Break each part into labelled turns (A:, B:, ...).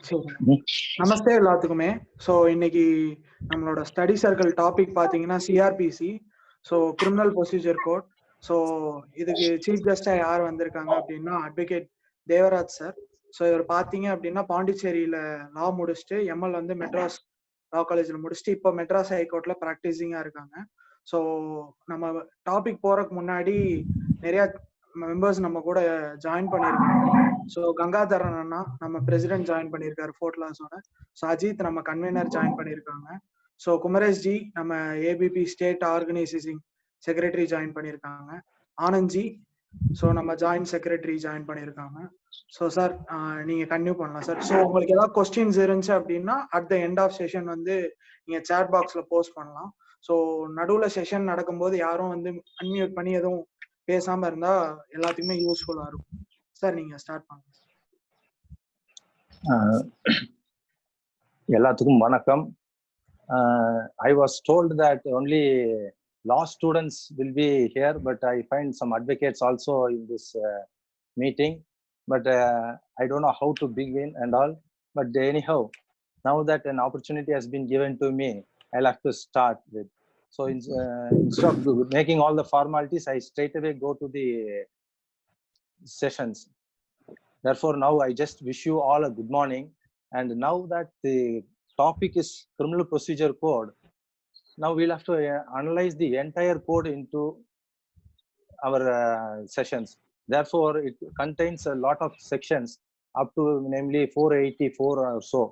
A: சரி. நமஸ்தே எல்லாத்துக்குமே. ஸோ இன்னைக்கு நம்மளோட ஸ்டடி சர்க்கிள் டாபிக் பார்த்தீங்கன்னா CrPC, so criminal procedure code. So இதுக்கு சீஃப் கெஸ்டா யார் வந்திருக்காங்க அப்படின்னா அட்வொகேட் தேவராஜ் சார். ஸோ இவர் பார்த்தீங்க அப்படின்னா பாண்டிச்சேரியில லா முடிச்சுட்டு எம்எல் வந்து மெட்ராஸ் லா காலேஜில் முடிச்சுட்டு இப்போ மெட்ராஸ் ஹைகோர்ட்ல ப்ராக்டிசிங்காக இருக்காங்க. ஸோ நம்ம டாபிக் போறதுக்கு முன்னாடி நிறைய மெம்பர்ஸ் நம்ம கூட ஜாயின் பண்ணியிருக்காங்க. ஸோ கங்காதரன் அண்ணா நம்ம பிரசிடென்ட் ஜாயின் பண்ணியிருக்காரு ஃபோர்ட் லாஸோட. ஸோ அஜித் நம்ம கன்வீனர் ஜாயின் பண்ணியிருக்காங்க. ஸோ குமரேஷ் ஜி நம்ம ABP state organising secretary join பண்ணியிருக்காங்க. ஆனந்த்ஜி ஸோ நம்ம ஜாயின்ட் செக்ரட்டரி ஜாயின் பண்ணியிருக்காங்க. ஸோ சார் நீங்க கன்டினியூ பண்ணலாம் சார். ஸோ உங்களுக்கு ஏதாவது கொஸ்டின்ஸ் இருந்துச்சு அப்படின்னா at the end of session வந்து நீங்க சேட் பாக்ஸ்ல போஸ்ட் பண்ணலாம். ஸோ நடுவுல செஷன் நடக்கும்போது யாரும் வந்து அன்மியூட் பண்ணி எதுவும் பேசாம இருந்தா எல்லாத்துக்குமே யூஸ்ஃபுல்லா இருக்கும். சார் நீங்க ஸ்டார்ட் பண்ணுங்க.
B: எல்லாத்துக்கும் வணக்கம். I was told that only law students will be here, but I find some advocates also in this meeting, but I don't know how to begin and all. But anyhow, now that an opportunity has been given to me, I'll have to start with. So instead of making all the formalities, I straight away go to the sessions. Therefore, now I just wish you all a good morning. And now that the topic is criminal procedure code, now we'll have to analyze the entire code into our sessions. Therefore, it contains a lot of sections up to namely 484 or so.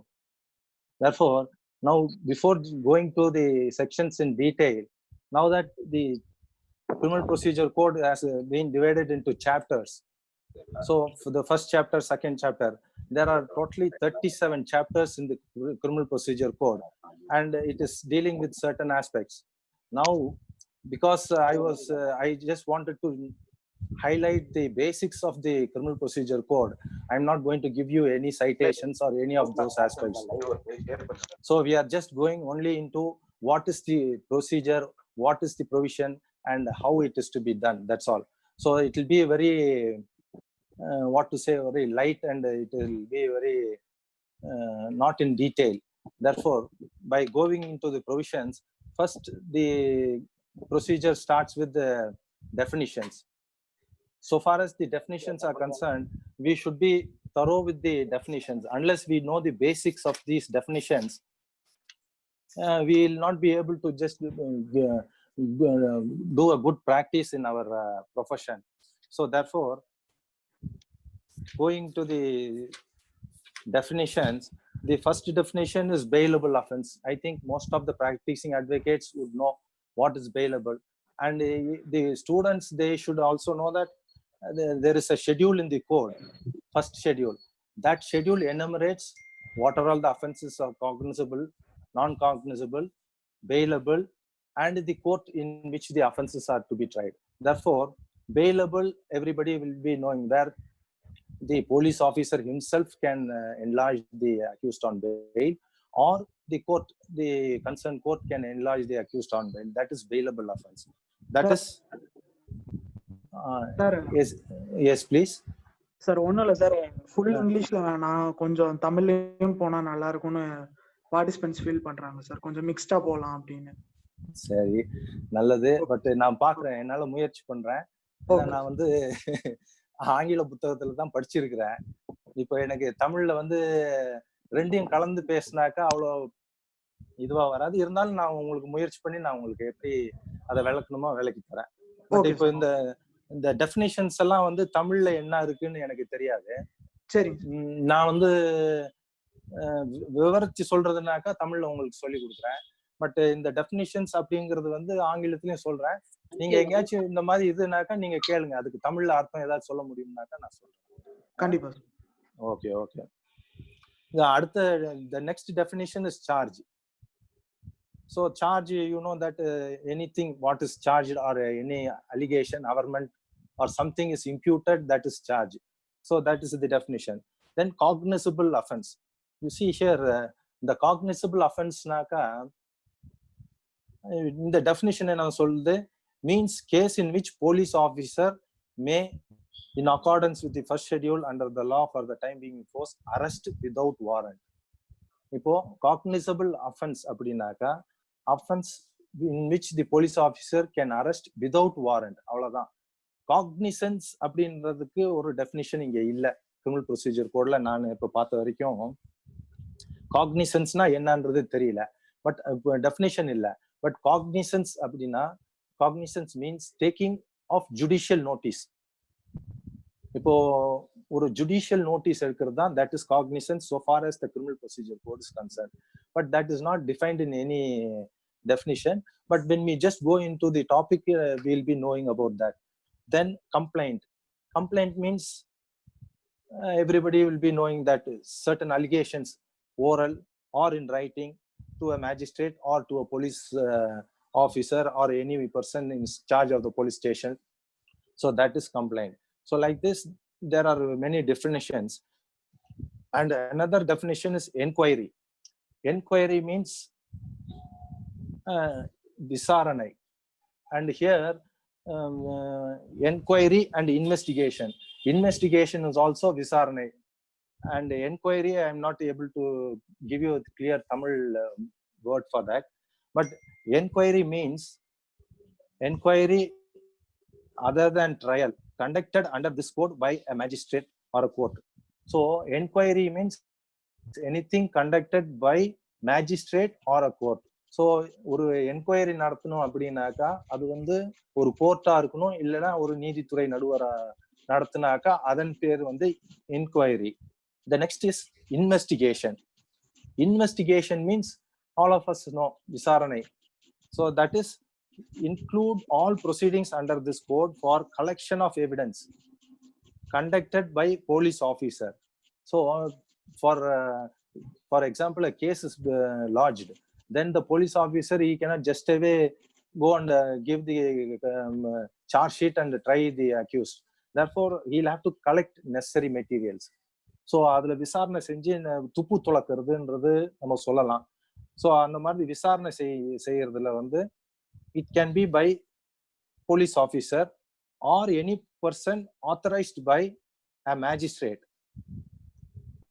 B: Therefore, now before going to the sections in detail, now that the criminal procedure code has been divided into chapters. So for the first chapter, second chapter, there are totally 37 chapters in the criminal procedure code, and it is dealing with certain aspects. Now, because I just wanted to highlight the basics of the criminal procedure code, I'm not going to give you any citations or any of those aspects. So we are just going only into what is the procedure, what is the provision, and how it is to be done. That's all. So it will be very very light, and it will be very not in detail. Therefore, by going into the provisions, first the procedure starts with the definitions. So far as the definitions are concerned, we should be thorough with the definitions. Unless we know the basics of these definitions, we will not be able to just do a good practice in our profession. So therefore, going to the definitions, the first definition is bailable offense. I think most of the practicing advocates would know what is bailable, and the students, they should also know that there is a schedule in the code, first schedule. That schedule enumerates what are all the offenses are cognizable, non-cognizable, bailable, and the court in which the offenses are to be tried. Therefore, bailable, everybody will be knowing where the police officer himself can enlarge the accused on bail, or the court, the concerned court can enlarge the accused on bail. That is bailable offense. That is yes please.
A: Sir ஒன்றும் இல்லை sir, full இங்கிலீஷ்ல வேணாம், கொஞ்சம் தமிழ்லையும் போனா நல்லா இருக்கும்னு participants feel பண்றாங்க சார். கொஞ்சம் மிக்ஸ்டா போகலாம் அப்படின்னு.
B: சரி, நல்லது. பட் நான் பாக்குறேன், என்னால முயற்சி பண்றேன். நான் வந்து ஆங்கில புத்தகத்துல தான் படிச்சிருக்கிறேன். இப்போ எனக்கு தமிழ்ல வந்து ரெண்டையும் கலந்து பேசினாக்கா அவ்வளோ இதுவா வராது. இருந்தாலும் நான் உங்களுக்கு முயற்சி பண்ணி நான் உங்களுக்கு எப்படி அதை விளக்கணுமோ விளக்கி தரேன். பட் இப்போ இந்த டெஃபினிஷன்ஸ் எல்லாம் வந்து தமிழ்ல என்ன இருக்குன்னு எனக்கு தெரியாது.
A: சரி,
B: நான் வந்து விவரிச்சு சொல்றதுனாக்கா தமிழ்ல உங்களுக்கு சொல்லி கொடுக்குறேன். பட் இந்த டெஃபினிஷன்ஸ் அப்படிங்கிறது வந்து ஆங்கிலத்திலயும் சொல்றேன். நீங்க எங்கேயாச்சும் இந்த மாதிரி இதுனாக்கா நீங்க கேளுங்க, அதுக்கு தமிழ்ல அர்த்தம் ஏதாவது சொல்ல முடியும்னாக்கா நான் சொல்றேன்.
A: கண்டிப்பா.
B: Okay okay. அடுத்த the next definition is charge. So charge, you know that anything what is charged or any allegation, averment or something is imputed, that is charge. So that is the definition. Then cognizable offense. You see here the cognizable offense naka in the definition என்ன சொல்லுது, means case in which police officer may in accordance with the first schedule under the law for the time being in force, arrest without warrant. இப்போ cognizable offense அப்படின்னாக்கா offense in which the police officer can arrest without warrant, அவ்வளவுதான். Cognisance அப்படின்றதுக்கு ஒரு definition இங்க இல்ல criminal procedure கோட்ல. நான் இப்ப பார்த்த வரைக்கும் காக்னிசன்ஸ்னா என்னன்றது தெரியல, பட் டெஃபினிஷன் இல்ல. பட் காக்னிசன்ஸ் அப்படின்னா cognizance means taking of judicial notice. இப்போ ஒரு ஜுடிஷியல் நோட்டீஸ் எடுக்கிறது தான் that is cognizance so far as the criminal procedure code is concerned, but that is not defined in any definition. But when we just go into the topic, we'll be knowing about that. Then complaint means everybody will be knowing that certain allegations, oral or in writing, to a magistrate or to a police officer or any person in charge of the police station, so that is complaint. So like this there are many definitions, and another definition is inquiry. Inquiry means visaranai, and here inquiry and investigation is also visaranai, and inquiry I am not able to give you a clear Tamil word for that, but inquiry means inquiry other than trial conducted under this code by a magistrate or a court. So inquiry means anything conducted by magistrate or a court. So ஒரு enquiry நடத்தணும் அப்படின்னாக்கா அது வந்து ஒரு கோர்ட்டா இருக்கணும், இல்லைன்னா ஒரு நீதித்துறை நடுவரா நடத்தினாக்கா அதன் பேர் வந்து enquiry. The next is investigation. Investigation means all of us know visaranai. So that is include all proceedings under this code for collection of evidence conducted by police officer. So for example, a case is lodged, then the police officer, he cannot just away go and give the charge sheet and try the accused. Therefore he'll have to collect necessary materials. So அதுல விசாரணை செஞ்சு துப்பு துளக்குறதுன்றது நம்ம சொல்லலாம். So அந்த மாதிரி விசாரணை செய்யறதுல வந்து it can be by police officer or any person authorized by a magistrate.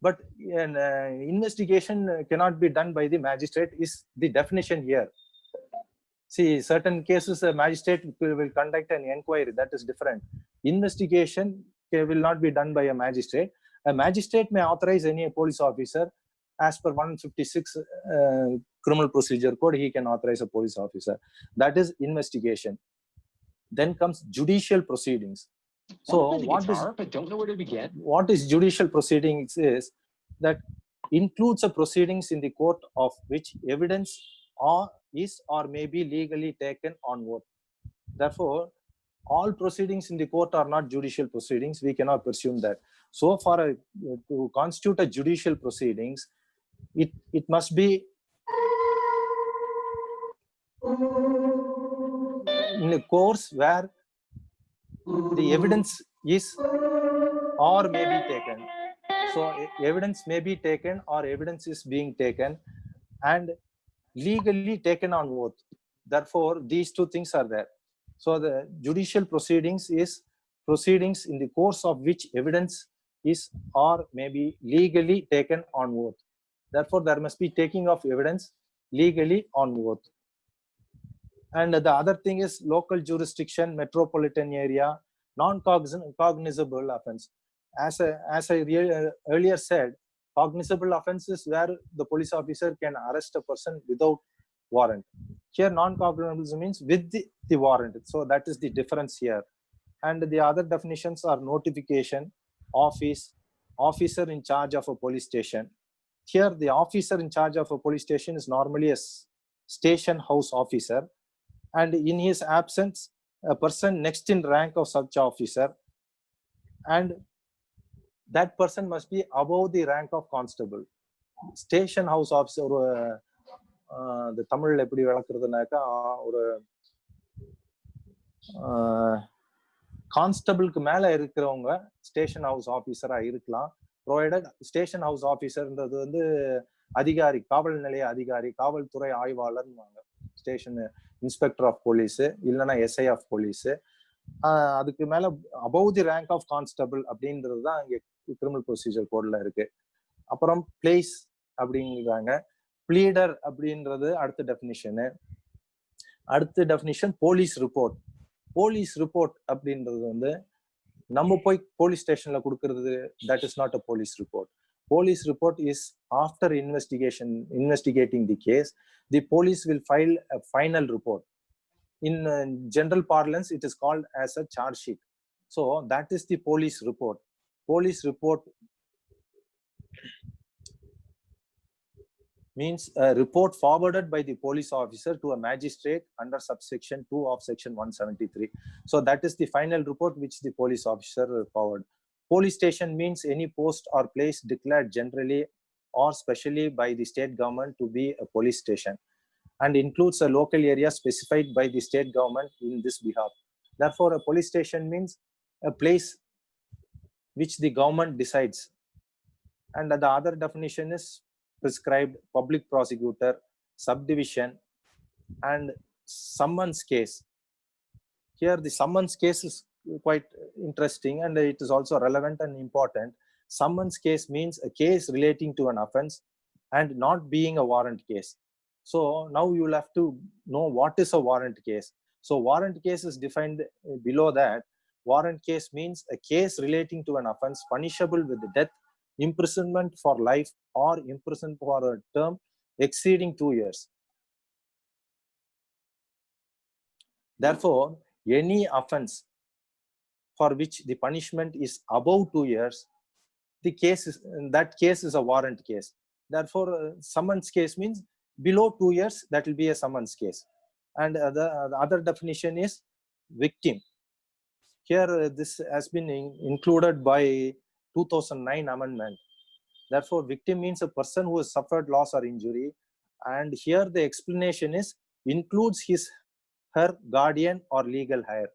B: But an investigation cannot be done by the magistrate is the definition here. See, certain cases a magistrate will conduct an inquiry, that is different. Investigation will not be done by a magistrate. A magistrate may authorize any police officer as per 156 criminal procedure code. He can authorize a police officer. That is investigation. Then comes judicial proceedings. So what is judicial proceedings is that includes a proceedings in the court of which evidence is or may be legally taken on oath. Therefore all proceedings in the court are not judicial proceedings. We cannot presume that. So far to constitute a judicial proceedings, it must be in a course where the evidence is or may be taken. So evidence may be taken or evidence is being taken and legally taken on oath. Therefore these two things are there. So the judicial proceedings is proceedings in the course of which evidence is or may be legally taken on oath. Therefore there must be taking of evidence legally on oath. And the other thing is local jurisdiction, metropolitan area, non-cognizable offense. As I earlier said, cognizable offense is where the police officer can arrest a person without warrant. Here non-cognizable means with the warrant. So that is the difference here. And the other definitions are notification, office, officer in charge of a police station. Here the officer in charge of a police station is normally a station house officer, and in his absence a person next in rank of such officer, and that person must be above the rank of constable. Station house officer the தமிழ்ல எப்படி விளக்குறதுனாக்கா ஒரு கான்ஸ்டபிளுக்கு மேல இருக்கிறவங்க station house ஆபீசரா இருக்கலாம். Provided station house ஆபீசர்ன்றது வந்து அதிகாரி, காவல் நிலைய அதிகாரி, காவல்துறை ஆய்வாளர், ஸ்டேஷன் இன்ஸ்பெக்டர் ஆஃப் போலீஸ், இல்லைன்னா எஸ்ஐ ஆஃப் போலீஸ். அதுக்கு மேல above the rank of constable அப்படின்றது தான் இங்க கிரிமினல் ப்ரொசீஜர் கோட்ல இருக்கு. அப்புறம் பிளேஸ் அப்படிங்கிறாங்க. ப்ளீடர் அப்படின்றது அடுத்த டெஃபினிஷனு. அடுத்த definition police report. Police report அப்படின்றது வந்து நம்ம போய் போலீஸ் ஸ்டேஷன்ல கொடுக்கறது, that is not a police report. Police report is after investigating the case, the police will file a final report. In general parlance, it is called as a charge sheet. So that is the police report. Police report means a report forwarded by the police officer to a magistrate under subsection 2 of section 173. So that is the final report which the police officer forward. Police station means any post or place declared generally or specially by the state government to be a police station, and includes a local area specified by the state government in this behalf. Therefore, a police station means a place which the government decides. And the other definition is prescribed public prosecutor, subdivision, and summons case. Here the summons case is quite interesting, and it is also relevant and important. Summons case means a case relating to an offense and not being a warrant case. So now you will have to know what is a warrant case. So warrant case is defined below that. Warrant case means a case relating to an offense punishable with death, imprisonment for life, or imprisonment for a term exceeding 2 years. Therefore, any offense for which the punishment is above 2 years, that case is a warrant case. Therefore, summons case means below 2 years, that will be a summons case. And the other definition is victim. Here, this has been included by 2009 amendment. Therefore, victim means a person who has suffered loss or injury. And here the explanation is includes her guardian or legal heir.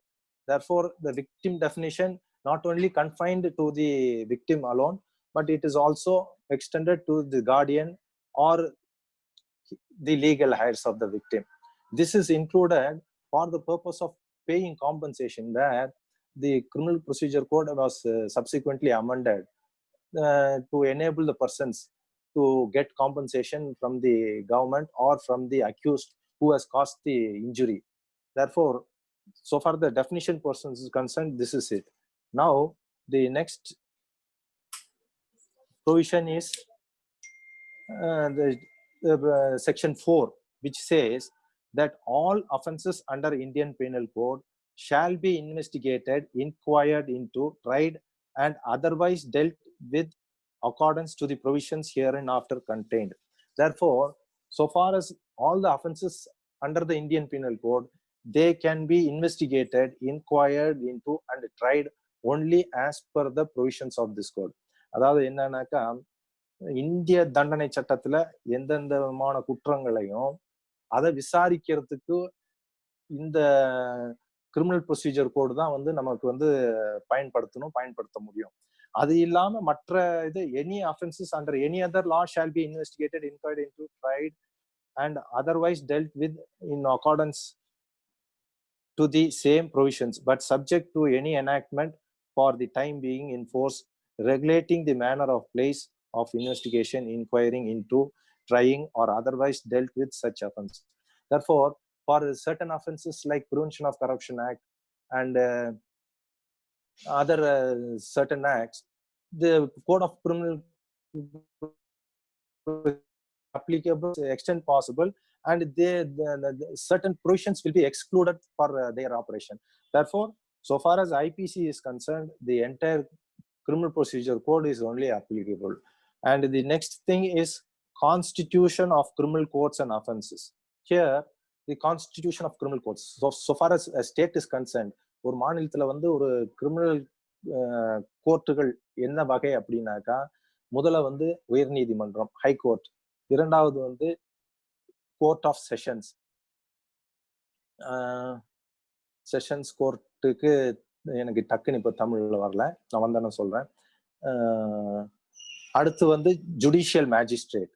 B: Therefore, the victim definition not only confined to the victim alone, but it is also extended to the guardian or the legal heirs of the victim. This is included for the purpose of paying compensation, where the Criminal Procedure Code was subsequently amended to enable the persons to get compensation from the government or from the accused who has caused the injury. Therefore, so far the definition portion is concerned, this is it. Now, the next provision is section 4, which says that all offenses under Indian Penal Code shall be investigated, inquired into, tried, and otherwise dealt with accordance to the provisions hereinafter contained. Therefore, so far as all the offenses under the Indian Penal Code, they can be investigated, inquired into, and tried only as per the provisions of this code. அதாவது என்னன்னாக்கா, இந்திய தண்டனை சட்டத்துல எந்தெந்த விதமான குற்றங்களையும் அதை விசாரிக்கிறதுக்கு இந்த கிரிமினல் ப்ரொசீஜர் கோடு தான் வந்து நமக்கு வந்து பயன்படுத்த முடியும். அது இல்லாம மற்ற இது any offences under any other law shall be investigated, inquired into, tried, and otherwise dealt with in accordance to the same provisions, but subject to any enactment for the time being in force, regulating the manner of place of investigation, inquiring into, trying, or otherwise dealt with such offense. Therefore, for certain offenses like Prevention of Corruption Act and other certain acts, the Code of Criminal applicable to the extent possible, and certain provisions will be excluded for their operation. Therefore, so far as IPC is concerned, the entire Criminal Procedure Code is only applicable. And the next thing is Constitution of Criminal Courts and Offenses. Here, the Constitution of Criminal Courts. So far as a state is concerned, ஒரு மாநிலத்துல வந்து ஒரு criminal கோர்ட்டுகள் என்ன வகை அப்படின்னாக்கா, முதல்ல வந்து உயர் நீதிமன்றம், ஹை கோர்ட், இரண்டாவது வந்து கோர்ட் ஆஃப் செஷன்ஸ். செஷன்ஸ் கோர்ட்டுக்கு எனக்கு டக்குன்னு இப்போ தமிழ்ல வரல, நான் வந்தேன்னு சொல்றேன். அடுத்து வந்து ஜுடிஷியல் மேஜிஸ்ட்ரேட்,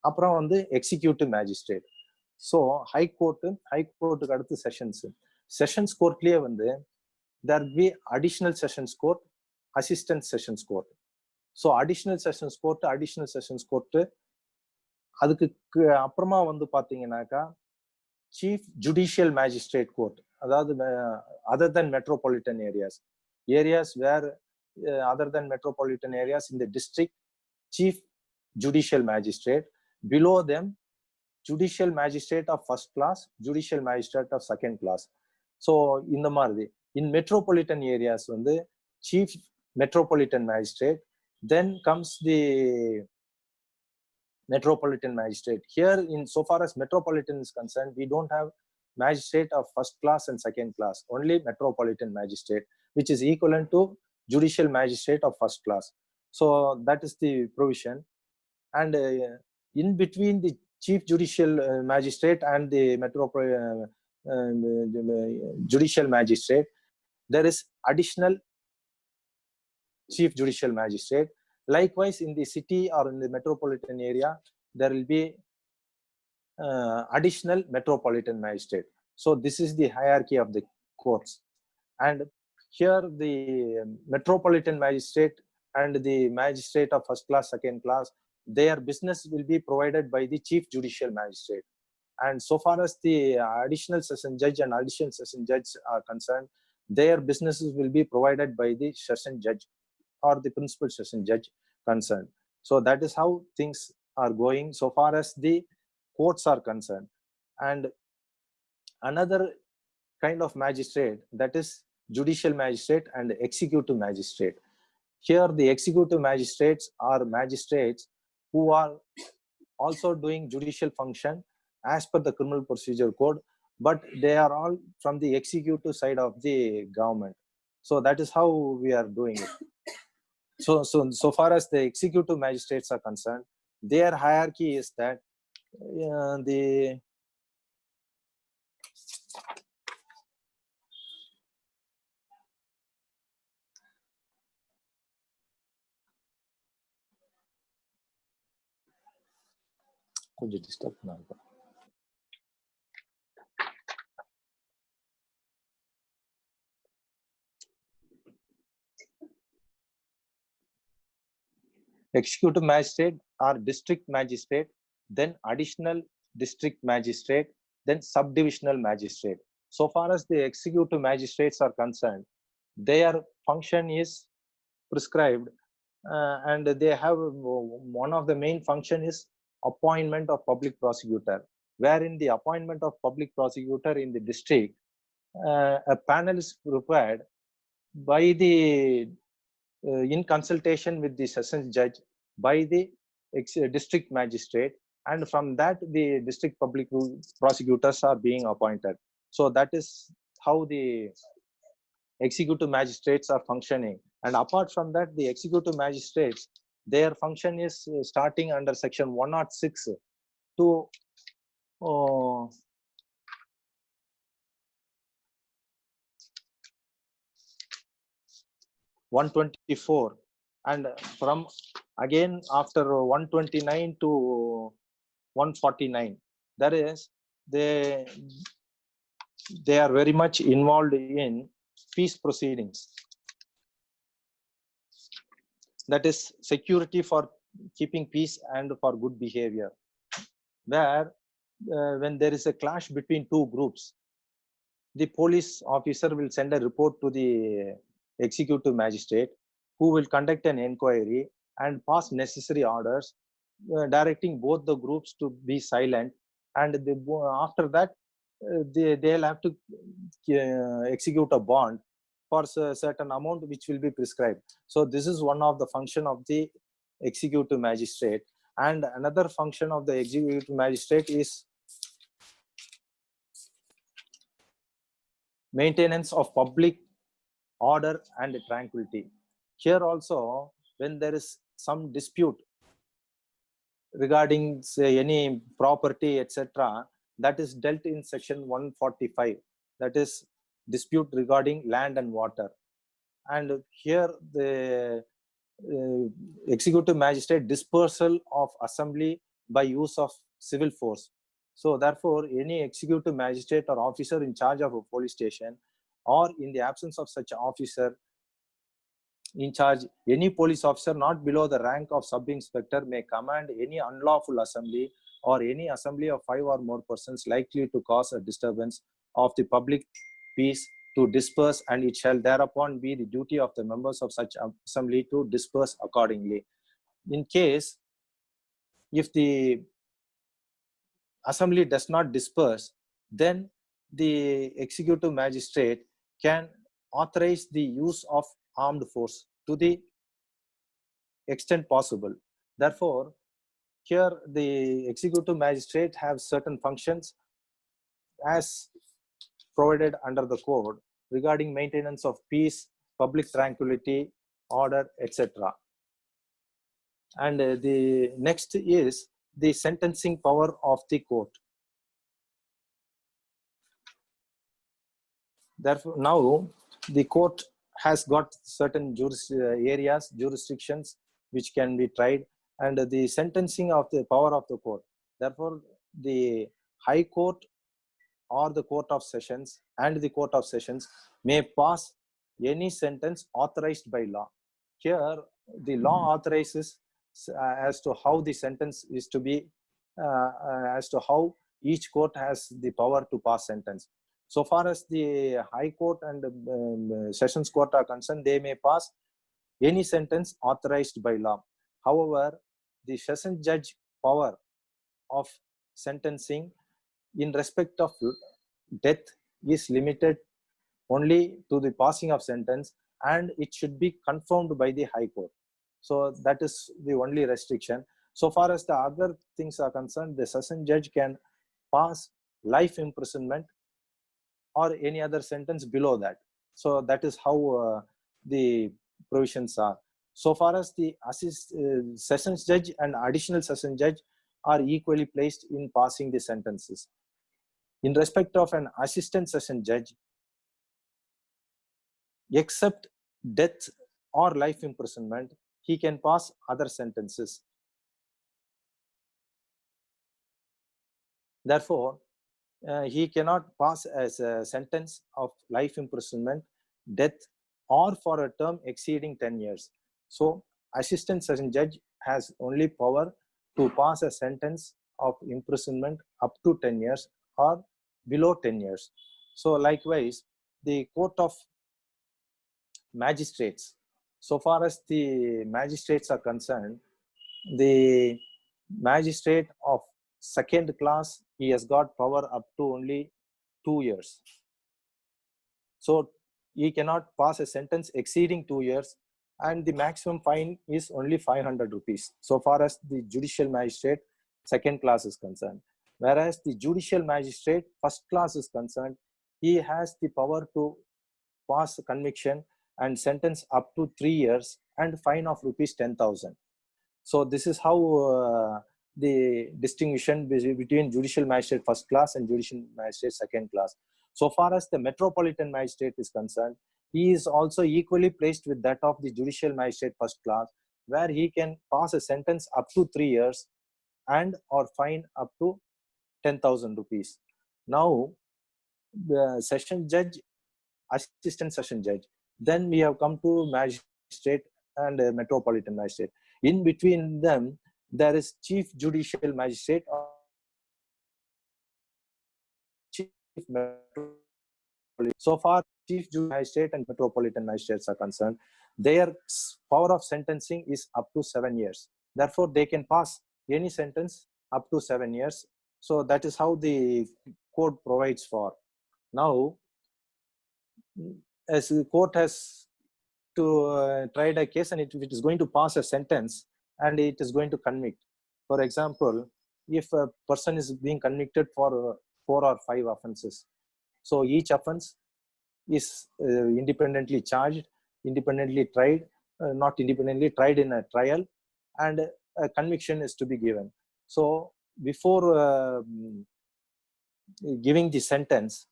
B: அப்புறம் வந்து எக்ஸிக்யூட்டிவ் மேஜிஸ்ட்ரேட். ஸோ ஹைகோர்ட்டுக்கு அடுத்து செஷன்ஸ். செஷன்ஸ் கோர்ட்லயே வந்து there will be additional sessions court, assistant sessions court. So additional sessions court அதுக்கு அப்புறமா வந்து பாத்தீங்கன்னாக்கா சீஃப் ஜுடிஷியல் மேஜிஸ்ட்ரேட் கோர்ட், அதாவது other than metropolitan areas where other than metropolitan areas in the district, chief judicial magistrate, below them judicial magistrate of first class, judicial magistrate of second class. So இந்த மாதிரி in metropolitan areas வந்து chief metropolitan magistrate, then comes the metropolitan magistrate. Here, in so far as metropolitan is concerned, we don't have magistrate of first class and second class, only metropolitan magistrate, which is equivalent to judicial magistrate of first class. So that is the provision. And in between the chief judicial magistrate and the judicial magistrate, there is additional chief judicial magistrate. Likewise, in the city or in the metropolitan area, there will be additional metropolitan magistrate. So this is the hierarchy of the courts. And here the metropolitan magistrate and the magistrate of first class, second class, their business will be provided by the chief judicial magistrate. And so far as the additional session judge and additional session judge are concerned, their businesses will be provided by the session judge or the principal session judge concerned. So that is how things are going so far as the courts are concerned. And another kind of magistrate, that is judicial magistrate and executive magistrate. Here the executive magistrates are magistrates who are also doing judicial function as per the Criminal Procedure Code, but they are all from the executive side of the government. So that is how we are doing it. So far as the executive magistrates are concerned, their hierarchy is that the கொஞ்சம் disturb பண்ணாங்க. Executive magistrate or district magistrate, then additional district magistrate, then subdivisional magistrate. So far as the executive magistrates are concerned, their function is prescribed, and they have one of the main function is appointment of public prosecutor, wherein the appointment of public prosecutor in the district, a panel is prepared by the in consultation with the sessions judge by the district magistrate, and from that the district public prosecutors are being appointed. So that is how the executive magistrates are functioning. And apart from that, the executive magistrates, their function is starting under section 106 to 124, and from again after 129 to 149, that is they are very much involved in peace proceedings, that is security for keeping peace and for good behavior, where when there is a clash between two groups, the police officer will send a report to the executive magistrate, who will conduct an inquiry and pass necessary orders directing both the groups to be silent, and after that they'll have to execute a bond for a certain amount which will be prescribed. So this is one of the function of the executive magistrate. And another function of the executive magistrate is maintenance of public order and tranquility. Here also, when there is some dispute regarding, say, any property, etc., that is dealt in section 145, that is dispute regarding land and water. And here the executive magistrate dispersal of assembly by use of civil force. So therefore, any executive magistrate or officer in charge of a police station, or in the absence of such officer in charge, any police officer not below the rank of sub-inspector may command any unlawful assembly or any assembly of 5 or more persons likely to cause a disturbance of the public peace to disperse, and it shall thereupon be the duty of the members of such assembly to disperse accordingly. In case if the assembly does not disperse, then the executive magistrate can authorize the use of armed force to the extent possible. Therefore, here the executive magistrate have certain functions as provided under the code regarding maintenance of peace, public tranquility, order, etc. And the next is the sentencing power of the court. Therefore, now the court has got certain jurisdictions which can be tried, and the sentencing of the power of the court. Therefore, the High Court or the Court of Sessions and the Court of Sessions may pass any sentence authorized by law. Here, the law authorizes as to how the sentence is to be, as to how each court has the power to pass sentence. So far as the High Court and Sessions Court are concerned, they may pass any sentence authorized by law. However, the Sessions Judge power of sentencing in respect of death is limited only to the passing of sentence, and it should be confirmed by the High Court. So that is the only restriction. So far as the other things are concerned, the Sessions Judge can pass life imprisonment or any other sentence below that. So that is how the provisions are. So far as the Sessions Judge and additional Sessions Judge are equally placed in passing the sentences. In respect of an assistant Sessions Judge, except death or life imprisonment, he can pass other sentences. Therefore, he cannot pass as a sentence of life imprisonment, death, or for a term exceeding 10 years. So, assistant Sessions Judge has only power to pass a sentence of imprisonment up to 10 years or below 10 years. So, likewise, the Court of Magistrates, so far as the magistrates are concerned, the magistrate of second class, he has got power up to only 2 years. So he cannot pass a sentence exceeding 2 years, and the maximum fine is only 500 rupees. So far as the judicial magistrate second class is concerned. Whereas the judicial magistrate first class is concerned, he has the power to pass a conviction and sentence up to 3 years and fine of rupees 10,000. So this is how the distinction between judicial magistrate first class and judicial magistrate second class. So far as the metropolitan magistrate is concerned, he is also equally placed with that of the judicial magistrate first class, where he can pass a sentence up to 3 years and or fine up to 10,000 rupees. Now, the Sessions Judge, assistant Sessions Judge, then we have come to magistrate and metropolitan magistrate. In between them, there is chief judicial magistrate or chief metropolitan. So far, chief judicial magistrate and metropolitan magistrates are concerned, their power of sentencing is up to 7 years. Therefore, they can pass any sentence up to 7 years. So that is how the code provides for. Now, as the court has to tried a case and it is going to pass a sentence and it is going to convict. For example, if a person is being convicted for 4 or 5 offenses, so each offense is independently charged, independently tried, not independently tried in a trial, and a conviction is to be given. So before giving the sentence,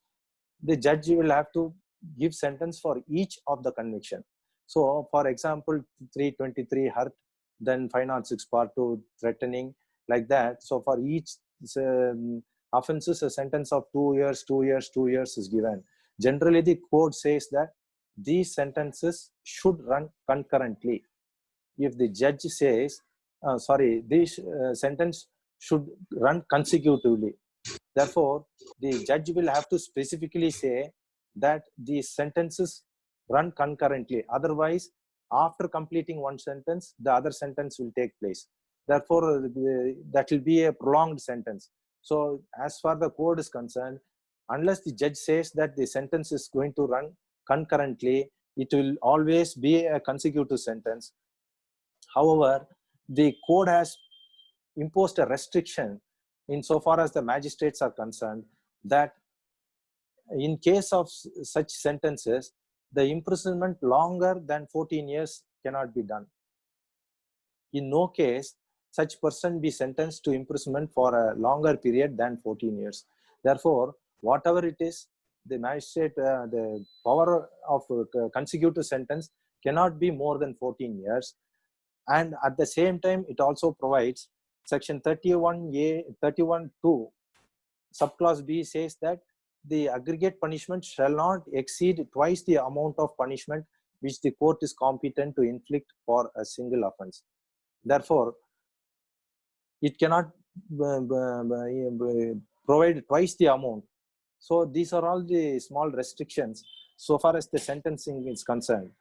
B: the judge will have to give sentence for each of the conviction. So, for example, 323 hurt, then 506 part 2 threatening, like that. So, for each offenses, a sentence of 2 years, 2 years, 2 years is given. Generally, the code says that these sentences should run concurrently. If the judge says, this sentence should run consecutively. Therefore, the judge will have to specifically say that these sentences run concurrently. Otherwise, after completing one sentence, the other sentence will take place. Therefore, that will be a prolonged sentence. So, as far the code is concerned, unless the judge says that the sentence is going to run concurrently, it will always be a consecutive sentence. However, the code has imposed a restriction insofar as the magistrates are concerned, that in case of such sentences, the imprisonment longer than 14 years cannot be done. In no case, such person be sentenced to imprisonment for a longer period than 14 years. Therefore, whatever it is, the magistrate, the power of consecutive sentence cannot be more than 14 years. And at the same time, it also provides section 31A, 31(2), subclause B says that the aggregate punishment shall not exceed twice the amount of punishment which the court is competent to inflict for a single offense. Therefore, it cannot provide twice the amount. So these are all the small restrictions so far as the sentencing is concerned.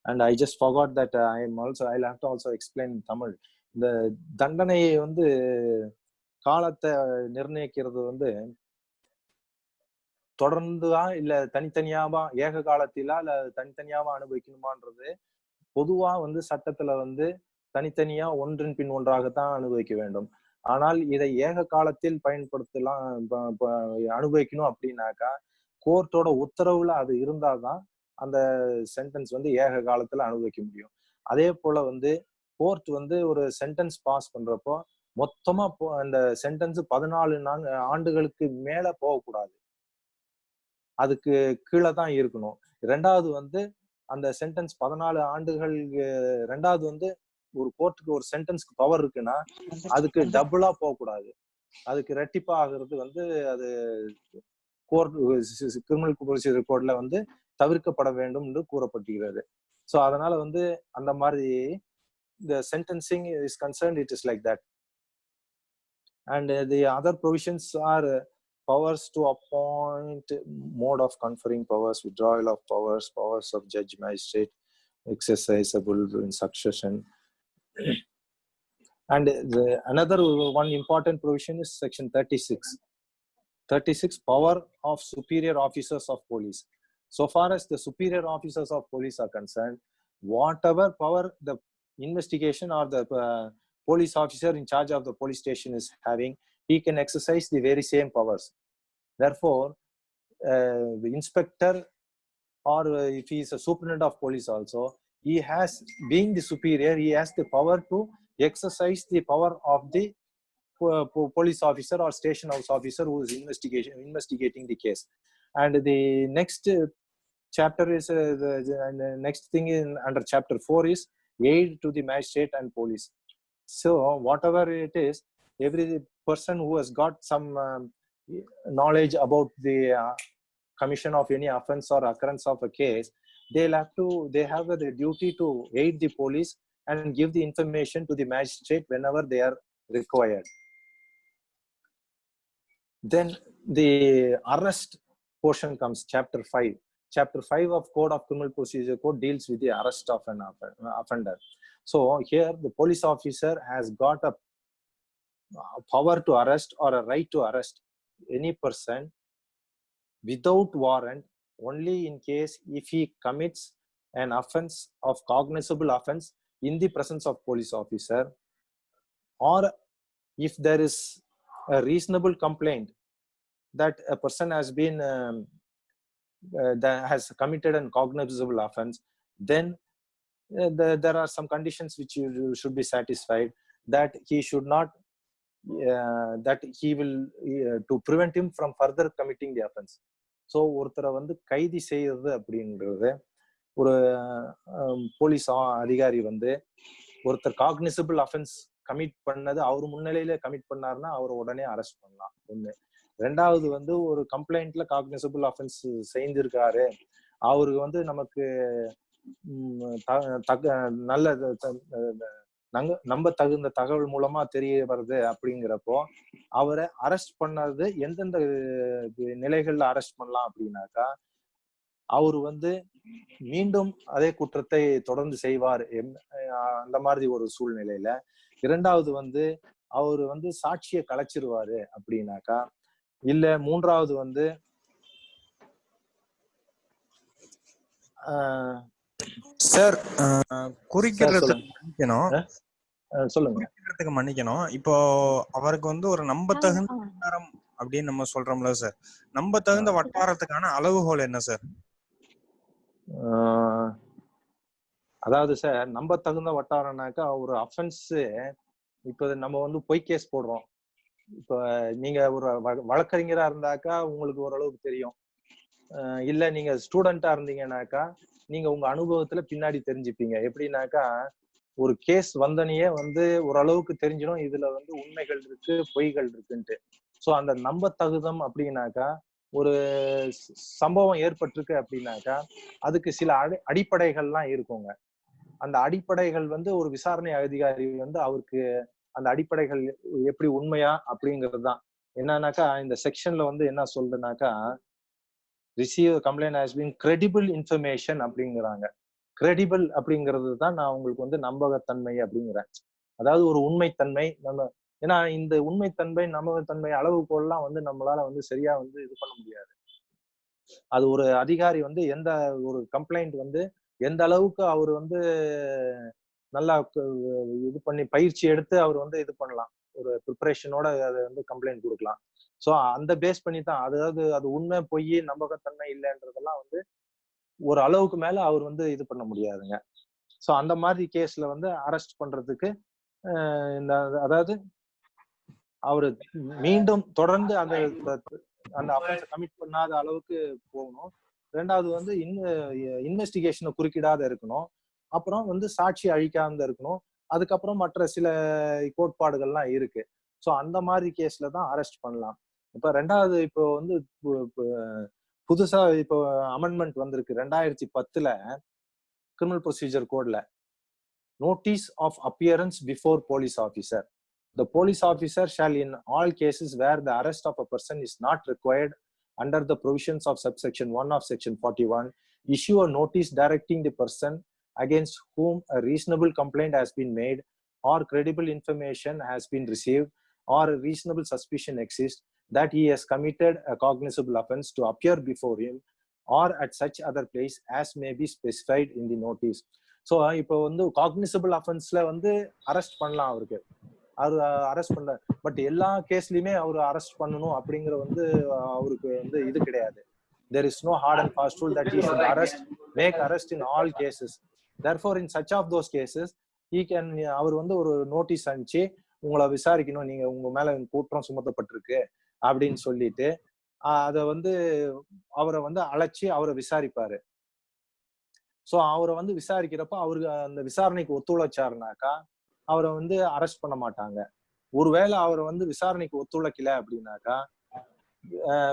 B: And I just forgot that I'll have to also explain in Tamil. இந்த தண்டனையை வந்து காலத்தை நிர்ணயிக்கிறது வந்து தொடர்ந்துதா இல்ல தனித்தனியாவா, ஏக காலத்திலா இல்ல தனித்தனியாவா அனுபவிக்கணுமான்றது பொதுவா வந்து சட்டத்துல வந்து தனித்தனியா ஒன்றின் பின் ஒன்றாகத்தான் அனுபவிக்க வேண்டும். ஆனால் இதை ஏக காலத்தில் பயன்படுத்தலாம், அனுபவிக்கணும் அப்படின்னாக்கா கோர்ட்டோட உத்தரவுல அது இருந்தாதான் அந்த சென்டென்ஸ் வந்து ஏக காலத்துல அனுபவிக்க முடியும். அதே போல வந்து கோர்ட் வந்து ஒரு சென்டென்ஸ் பாஸ் பண்றப்போ மொத்தமா அந்த சென்டென்ஸ் 14 ஆண்டுகளுக்கு மேல போகக்கூடாது, அதுக்கு கீழே தான் இருக்கணும். ரெண்டாவது வந்து அந்த சென்டென்ஸ் 14 ஆண்டுகள், ரெண்டாவது வந்து ஒரு கோர்ட்டுக்கு ஒரு சென்டென்ஸ்க்கு பவர் இருக்குன்னா அதுக்கு டபுளா போகக்கூடாது, அதுக்கு ரெட்டிப்பா ஆகிறது வந்து அது கோர்ட் கிரிமினல் ப்ரொசீஜர் கோட்ல வந்து தவிர்க்கப்பட வேண்டும் என்று கூறப்பட்டிருக்கிறது. ஸோ அதனால வந்து அந்த மாதிரி the sentencing is concerned, it is like that. And the other provisions are powers to appoint, mode of conferring powers, withdrawal of powers, powers of judge, magistrate, exercisable in succession. And another one important provision is section 36. 36, power of superior officers of police. So far as the superior officers of police are concerned, whatever power the investigation or the police officer in charge of the police station is having, he can exercise the very same powers. Therefore, the inspector, or if he is a superintendent of police also, he has, being the superior, he has the power to exercise the power of the police officer or station house officer who is investigating the case. And the next chapter is the next thing under chapter 4 is aid to the magistrate and police. So whatever it is, every person who has got some knowledge about the commission of any offense or occurrence of a case, they have the duty to aid the police and give the information to the magistrate whenever they are required. Then the arrest portion comes, chapter 5. Chapter 5 of Code of Criminal Procedure Code deals with the arrest of an offender. So here the police officer has got a power to arrest or a right to arrest any person without warrant, only in case if he commits an offense of cognizable offense in the presence of police officer, or if there is a reasonable complaint that a person has been that has committed a cognizable offense, then there are some conditions which should be satisfied, that he should not that he will to prevent him from further committing the offense. So ஒருத்தரை வந்து கைது செய்யறது அப்படின்றது, ஒரு police அதிகாரி வந்து ஒருத்தர் cognisable offence commit பண்ணது அவர் முன்னிலையில கமிட் பண்ணாருன்னா அவர் உடனே அரெஸ்ட் பண்ணலாம் ஒண்ணு. ரெண்டாவது வந்து ஒரு கம்ப்ளைண்ட்ல காக்னிசபிள் அஃபென்ஸ் செஞ்சிருக்காரு, அவருக்கு வந்து நமக்கு நல்ல நம்ப தகுந்த தகவல் மூலமா தெரிய வருது அப்படிங்கிறப்போ அவரை அரெஸ்ட் பண்ணது எந்தெந்த நிலைகள்ல அரெஸ்ட் பண்ணலாம் அப்படின்னாக்கா, அவரு வந்து மீண்டும் அதே குற்றத்தை தொடர்ந்து செய்வார் அந்த மாதிரி ஒரு சூழ்நிலையில. இரண்டாவது வந்து அவரு வந்து சாட்சியை கலைச்சிருவாரு அப்படின்னாக்கா, இல்ல மூன்றாவது வந்து
C: சார் குறிக்கிறதுக்கு
B: சொல்லுங்க.
C: மன்னிக்கணும். இப்போ அவருக்கு வந்து ஒரு நம்பத்தகுந்த வட்டாரம் அப்படின்னு நம்ம சொல்றோம்ல சார், நம்பத்தகுந்த வட்டாரத்துக்கான அளவுகோல் என்ன சார்?
B: அதாவது சார், நம்பத்தகுந்த வட்டாரம்னாக்கா ஒரு அஃபென்ஸ், இப்ப நம்ம வந்து பொய் கேஸ் போடுறோம். இப்ப நீங்க ஒரு வழக்கறிஞரா இருந்தாக்கா உங்களுக்கு ஓரளவுக்கு தெரியும். இல்ல நீங்க ஸ்டூடெண்டா இருந்தீங்கன்னாக்கா நீங்க உங்க அனுபவத்துல பின்னாடி தெரிஞ்சுப்பீங்க. எப்படின்னாக்கா, ஒரு கேஸ் வந்தனையே வந்து ஓரளவுக்கு தெரிஞ்சிடும் இதுல வந்து உண்மைகள் இருக்கு, பொய்கள் இருக்குன்ட்டு. சோ அந்த நம்பத்தகுதம் அப்படின்னாக்கா, ஒரு சம்பவம் ஏற்பட்டிருக்கு அப்படின்னாக்கா அதுக்கு சில அடிப்படைகள்லாம் இருக்குங்க. அந்த அடிப்படைகள் வந்து ஒரு விசாரணை அதிகாரி வந்து அவருக்கு அந்த அடிப்படைகள் எப்படி உண்மையா அப்படிங்கிறது தான். என்னன்னாக்கா, இந்த செக்ஷன்ல வந்து என்ன சொல்றதுனாக்கா, receive complaint has been credible information அப்படிங்கிறாங்க. கிரெடிபிள் அப்படிங்கிறது தான் நான் உங்களுக்கு வந்து நம்பகத்தன்மை அப்படிங்கிறேன். அதாவது ஒரு உண்மைத்தன்மை. நம்ம ஏன்னா இந்த உண்மைத்தன்மை நம்பகத்தன்மை அளவுகோல்லாம் வந்து நம்மளால வந்து சரியா வந்து இது பண்ண முடியாது. அது ஒரு அதிகாரி வந்து எந்த ஒரு கம்ப்ளைண்ட் வந்து எந்த அளவுக்கு அவர் வந்து நல்லா இது பண்ணி பயிற்சி எடுத்து அவர் வந்து இது பண்ணலாம், ஒரு ப்ரிப்பரேஷனோட அதை வந்து கம்ப்ளைண்ட் கொடுக்கலாம். சோ அந்த பேஸ் பண்ணி தான், அதாவது அது உண்மை பொய் நம்பகத்தன்மை இல்லைன்றதெல்லாம் வந்து ஒரு அளவுக்கு மேல அவர் வந்து இது பண்ண முடியாதுங்க. சோ அந்த மாதிரி கேஸ்ல வந்து அரெஸ்ட் பண்றதுக்கு இந்த அதாவது அவரு மீண்டும் தொடர்ந்து அந்த அஃபென்ஸை கமிட் பண்ணாத அளவுக்கு போகணும். ரெண்டாவது வந்து இன்வெஸ்டிகேஷனை குறுக்கிடாத இருக்கணும். அப்புறம் வந்து சாட்சி அழிக்காம இருக்கணும். அதுக்கப்புறம் மற்ற சில கோட்பாடுகள்லாம் இருக்கு. சோ அந்த மாதிரி கேஸ்ல தான் அரெஸ்ட் பண்ணலாம். இப்ப ரெண்டாவது இப்போ வந்து புதுசா இப்போ அமெண்ட்மெண்ட் வந்திருக்கு 2010ல கிரிமினல் ப்ரொசீஜர் கோட்ல. Notice of appearance before police officer. The police officer shall, in all cases where the arrest of a person is not required under the provisions of subsection 1 of section 41, issue a notice directing the person against whom a reasonable complaint has been made or credible information has been received or a reasonable suspicion exists that he has committed a cognizable offense to appear before him or at such other place as may be specified in the notice. So இப்போ வந்து cognisable அஃபென்ஸ்ல வந்து arrest பண்ணலாம் அவருக்கு, அவர் arrest பண்ண. But எல்லா கேஸ்லயுமே அவர் arrest பண்ணணும் அப்படிங்கிற வந்து அவருக்கு வந்து இது கிடையாது. There is no hard and fast rule that he should make arrest in all cases. Therefore, in such of those cases, he can, அவர் வந்து ஒரு நோட்டீஸ் அனுப்பிச்சு உங்களை விசாரிக்கணும், நீங்க உங்க மேல குற்றம் சுமத்தப்பட்டிருக்கு அப்படின்னு சொல்லிட்டு அதை வந்து அவரை வந்து அழைச்சி அவரை விசாரிப்பாரு. சோ அவரை வந்து விசாரிக்கிறப்ப அவருக்கு அந்த விசாரணைக்கு ஒத்துழைச்சாருனாக்கா அவரை வந்து அரெஸ்ட் பண்ண மாட்டாங்க. ஒருவேளை அவரை வந்து விசாரணைக்கு ஒத்துழைக்கல அப்படின்னாக்கா,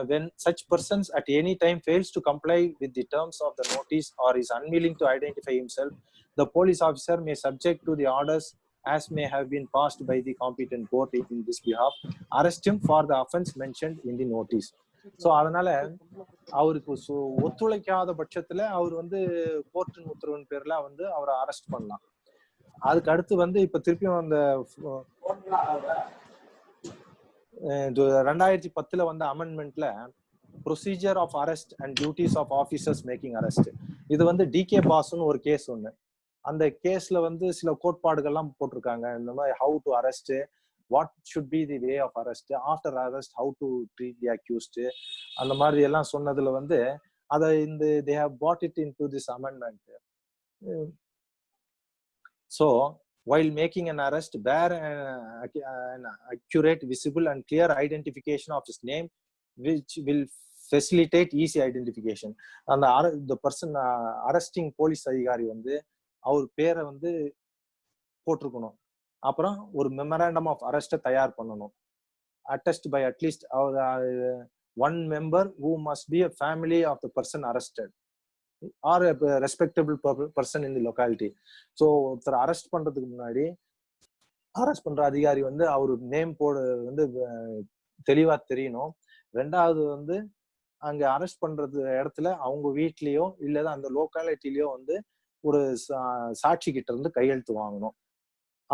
B: when such persons at any time fails to comply with the terms of the notice or is unwilling to identify himself, the police officer may subject to the orders as may have been passed by the competent court in this behalf, arrest him for the offense mentioned in the notice. So அதனால அவருக்கு ஒத்துழைக்காத பட்சத்துல அவர் வந்து கோர்ட்டின் உத்தரவின் பேர்ல வந்து அவரை arrest பண்ணலாம். அதுக்கு அடுத்து வந்து இப்ப திருப்பியும் அந்த 2010ல வந்த அமெண்ட்மெண்ட்ல procedure of arrest and duties of officers making arrest, இது வந்து டிகே பாஸ்னு ஒரு கேஸ் ஒண்ணு. அந்த கேஸ்ல வந்து சில கோட்பாடுகள்லாம் போட்டிருக்காங்க. இந்த மாதிரி how to arrest, what should be the way of arrest, after arrest how to treat the accused, அந்த மாதிரி எல்லாம் சொன்னதுல வந்து அதை இந்த they have put it into this amendment. So, while making an arrest, bear an accurate, visible and clear identification of his name, which will facilitate easy identification. And the person arresting police அதிகாரி வந்து அவர் பேரை வந்து போட்டிருக்கணும். அப்புறம் ஒரு memorandum of அரெஸ்ட்டை தயார் பண்ணணும். Attest by at least one member who must be a family of the person arrested or a respectable person in the locality. So ஒருத்தர் அரெஸ்ட் பண்றதுக்கு முன்னாடி அரெஸ்ட் பண்ற அதிகாரி வந்து அவரு நேம் வந்து தெளிவா தெரியணும். ரெண்டாவது வந்து அங்க அரெஸ்ட் பண்றது இடத்துல அவங்க வீட்லயோ இல்ல அந்த லோக்காலிட்டிலயோ வந்து ஒரு சாட்சி கிட்ட இருந்து கையெழுத்து வாங்கணும்.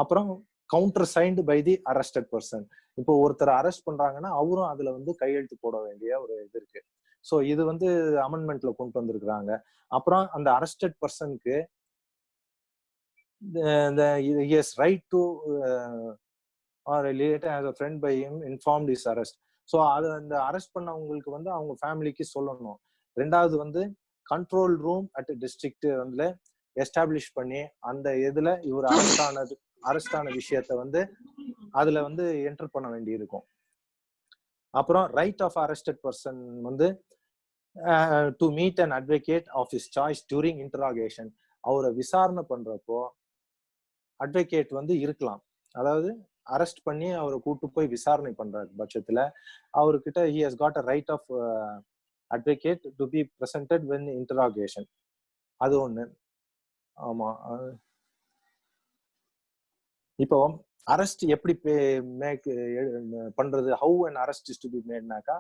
B: அப்புறம் counter signed by the arrested person. இப்போ ஒருத்தர் அரெஸ்ட் பண்றாங்கன்னா அவரும் அதுல வந்து கையெழுத்து போட வேண்டிய ஒரு இது இருக்கு. ஸோ இது வந்து அமெண்ட்மெண்ட்ல கொண்டு வந்திருக்கிறாங்க. அப்புறம் அந்த அரஸ்டட் பர்சனுக்கு he has right to or later as a friend by him informed his arrest. So அது அந்த அரெஸ்ட் பண்ணவங்களுக்கு வந்து அவங்க ஃபேமிலிக்கு சொல்லணும். ரெண்டாவது வந்து கண்ட்ரோல் ரூம் அட் டிஸ்ட்ரிக்ட் வந்து எஸ்டாப்ளிஷ் பண்ணி அந்த இதுல இவர் அரெஸ்ட் ஆன விஷயத்த வந்து அதுல வந்து என்டர் பண்ண வேண்டி இருக்கும். அப்புறம் ரைட் ஆஃப் அரஸ்டட் பர்சன் வந்து to meet an advocate of his choice during interrogation. அவரை விசாரணை பண்றப்போ அட்வொகேட் வந்து இருக்கலாம். அதாவது அரெஸ்ட் பண்ணி அவரை கூட்டு போய் விசாரணை பண்ற பட்சத்துல அவர்கிட்ட he has got a right of advocate to be presented when interrogation. அது ஒண்ணு. ஆமா, இப்போ அரெஸ்ட் எப்படி மேக் பண்றது, how an arrest is to be மேட்னாக்கா,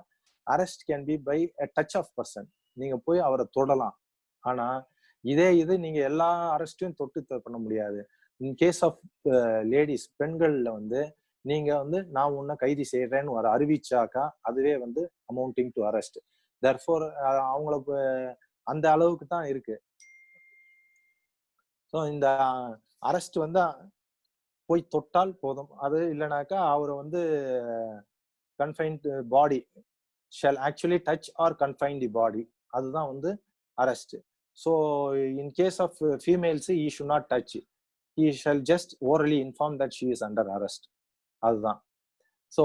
B: arrest can be by a touch of person. நீங்க போய் அவரை தொடலாம். ஆனா இது நீங்க எல்லா அரெஸ்டையும் தொட்டு பண்ண முடியாது. இன் கேஸ் ஆஃப் லேடிஸ், பெண்கள்ல வந்து நீங்க வந்து நான் உன்னை கைது செய்யறேன்னு ஒரு அறிவிச்சாக்கா அதுவே வந்து அமௌண்டிங் டு அரெஸ்ட். தேர்ஃபோர் அவங்களுக்கு அந்த அளவுக்கு தான் இருக்கு. ஸோ இந்த அரெஸ்ட் வந்து போய் தொட்டால் போதும். அது இல்லைனாக்கா அவரை வந்து confined body shall actually touch or confine the body, அதுதான் வந்து arrest. So in case of females he should not touch. he shall just orally inform that she is under arrest. அதுதான். ஸோ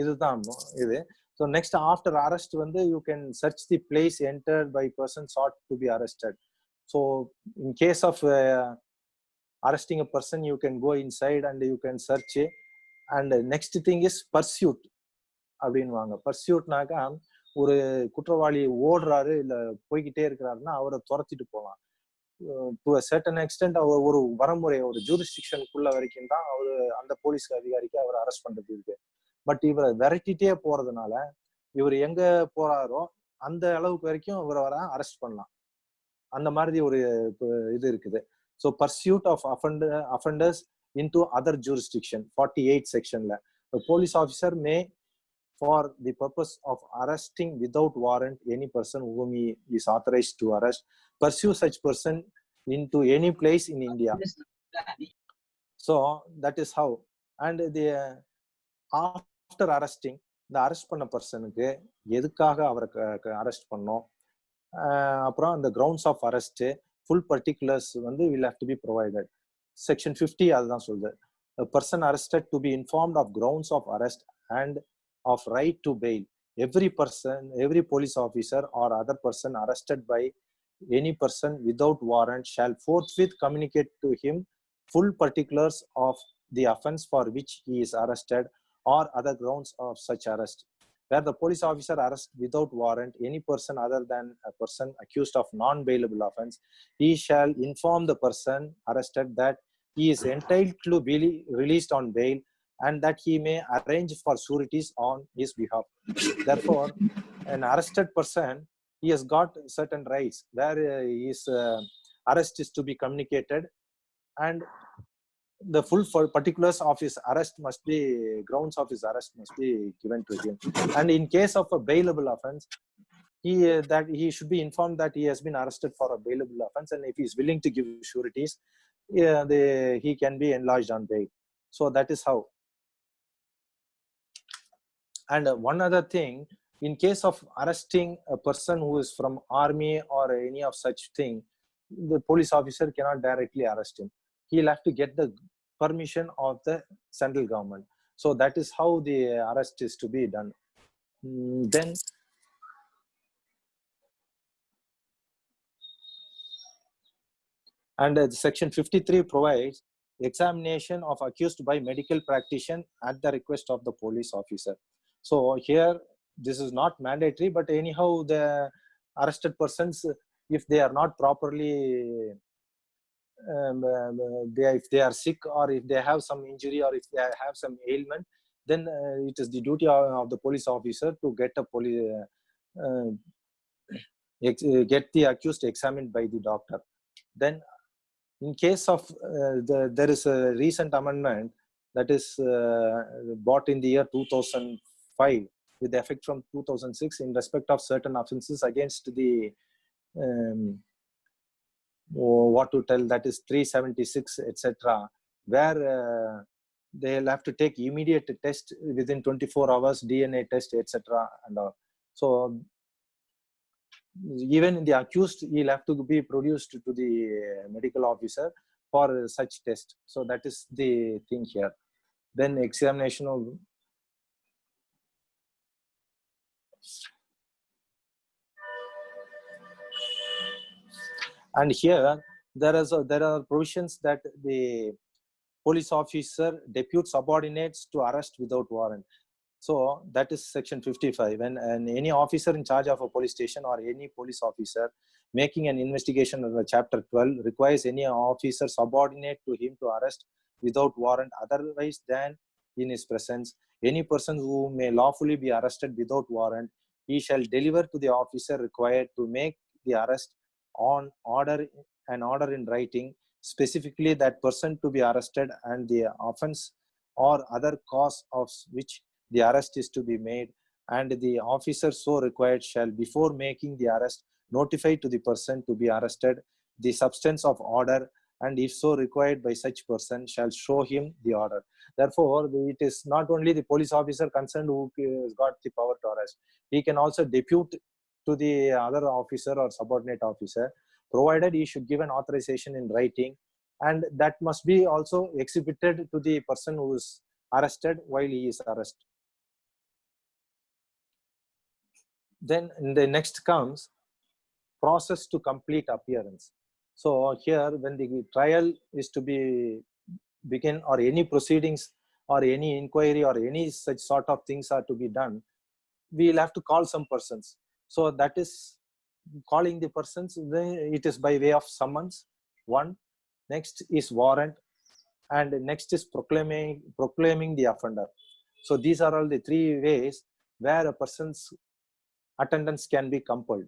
B: இதுதான் இது. ஸோ நெக்ஸ்ட் ஆஃப்டர் அரெஸ்ட் வந்து you can search the place entered by person sought to be arrested. So in case of arresting a person you can go inside and you can search. And next thing is pursuit அப்படின்வாங்க. பர்சியூட்னாக்கா ஒரு குற்றவாளி ஓடுறாரு இல்ல போய்கிட்டே இருக்கிறாருன்னா அவரை துரத்திட்டு போகலாம். To a certain extent அவர் ஒரு வரமுறை, ஒரு ஜூரிஸ்டிக்ஷனுக்குள்ள வரைக்கும் தான் அவரு அந்த போலீஸ் அதிகாரிக்கு அவர் அரெஸ்ட் பண்றது இருக்கு. பட் இவரை விரட்டிட்டே போறதுனால இவர் எங்க போறாரோ அந்த அளவுக்கு வரைக்கும் இவரை வர அரெஸ்ட் பண்ணலாம். அந்த மாதிரி ஒரு இது இருக்குது. So pursuit of offenders into other jurisdiction 48 செக்ஷன்ல police officer may for the purpose of arresting without warrant any person whom he is authorized to arrest, pursue such person into any place in India. So that is how. And the after arresting, the arrest பண்ண பர்சனுக்கு எதுக்காக அவரை arrest பண்ணோம், அப்புறம் அந்த grounds of arrest full particulars வந்து will have to be provided. Section 50 அதுதான் சொல்லுது. A person arrested to be informed of grounds of arrest and of right to bail. Every person, every police officer or other person arrested by any person without warrant shall forthwith communicate to him full particulars of the offense for which he is arrested or other grounds of such arrest. Where the police officer arrests without warrant any person other than a person accused of non-bailable offense, he shall inform the person arrested that he is entitled to be released on bail and that he may arrange for sureties on his behalf. Therefore, an arrested person, he has got certain rights where his arrest is to be communicated and the full particulars of his arrest must be, grounds of his arrest must be given to him. And in case of a bailable offense, he should be informed that he has been arrested for a bailable offense, and if he is willing to give sureties, he can be enlarged on bail. So that is how. And one other thing, in case of arresting a person who is from army or any of such thing, the police officer cannot directly arrest him. He'll have to get the permission of the central government. So that is how the arrest is to be done. Then and section 53 provides examination of accused by medical practitioner at the request of the police officer. So here, this is not mandatory, but anyhow, the arrested persons, if they are not properly, if they are sick, or if they have some injury, or if they have some ailment, then it is the duty of the police officer to get get the accused examined by the doctor. Then in case of there is a recent amendment that is brought in the year 2005 with effect from 2006 in respect of certain offenses against the what to tell, that is 376 etc., where they'll have to take immediate test within 24 hours, DNA test etc. and all. So even the accused, he'll have to be produced to the medical officer for such test. So that is the thing here. Then examination of and here there are provisions that the police officer depute subordinates to arrest without warrant. So that is section 55. When any officer in charge of a police station or any police officer making an investigation under chapter 12 requires any officer subordinate to him to arrest without warrant otherwise than in his presence any person who may lawfully be arrested without warrant, he shall deliver to the officer required to make the arrest on order in writing, specifically that person to be arrested and the offense or other cause of which the arrest is to be made, and the officer so required shall, before making the arrest, notify to the person to be arrested the substance of order, and if so required by such person, shall show him the order. Therefore, it is not only the police officer concerned who has got the power to arrest. He can also depute to the other officer or subordinate officer, provided he should give an authorization in writing, and that must be also exhibited to the person who is arrested while he is arrested. Then in the next comes process to complete appearance. So here, when the trial is to be begin, or any proceedings or any inquiry or any such sort of things are to be done, we will have to call some persons. So that is calling the persons. It is by way of summons, one. Next is warrant, and next is proclaiming the offender. So these are all the three ways where a person's attendance can be compelled,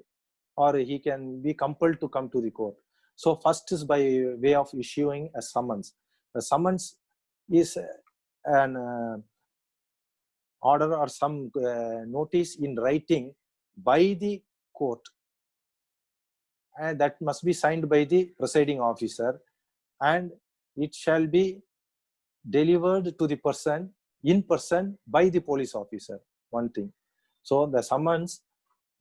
B: or he can be compelled to come to the court. So first is by way of issuing a summons. A summons is an order or some notice in writing by the court, and that must be signed by the presiding officer, and it shall be delivered to the person in person by the police officer. One thing. So the summons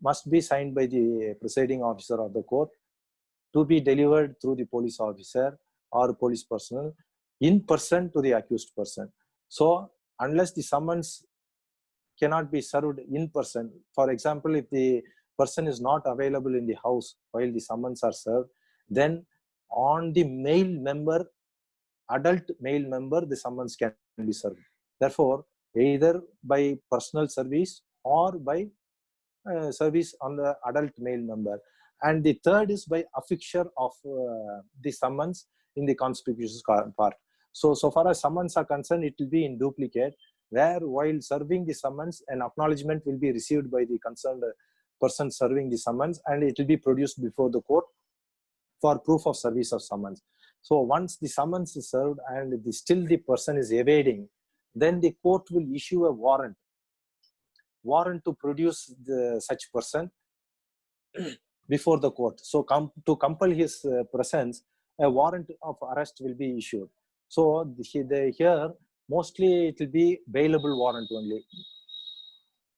B: must be signed by the presiding officer of the court to be delivered through the police officer or police personnel in person to the accused person. So unless the summons cannot be served in person, for example, if the person is not available in the house while the summons are served, then on the male member, adult male member, the summons can be served. Therefore, either by personal service or by service on the adult male member. And the third is by affixture of the summons in the conspicuous part. So far as summons are concerned, it will be in duplicate, where while serving the summons, an acknowledgement will be received by the concerned person serving the summons, and it will be produced before the court for proof of service of summons. So once the summons is served and still the person is evading, then the court will issue a warrant to produce such person before the court. So to compel his presence, a warrant of arrest will be issued. So here mostly it will be bailable warrant only,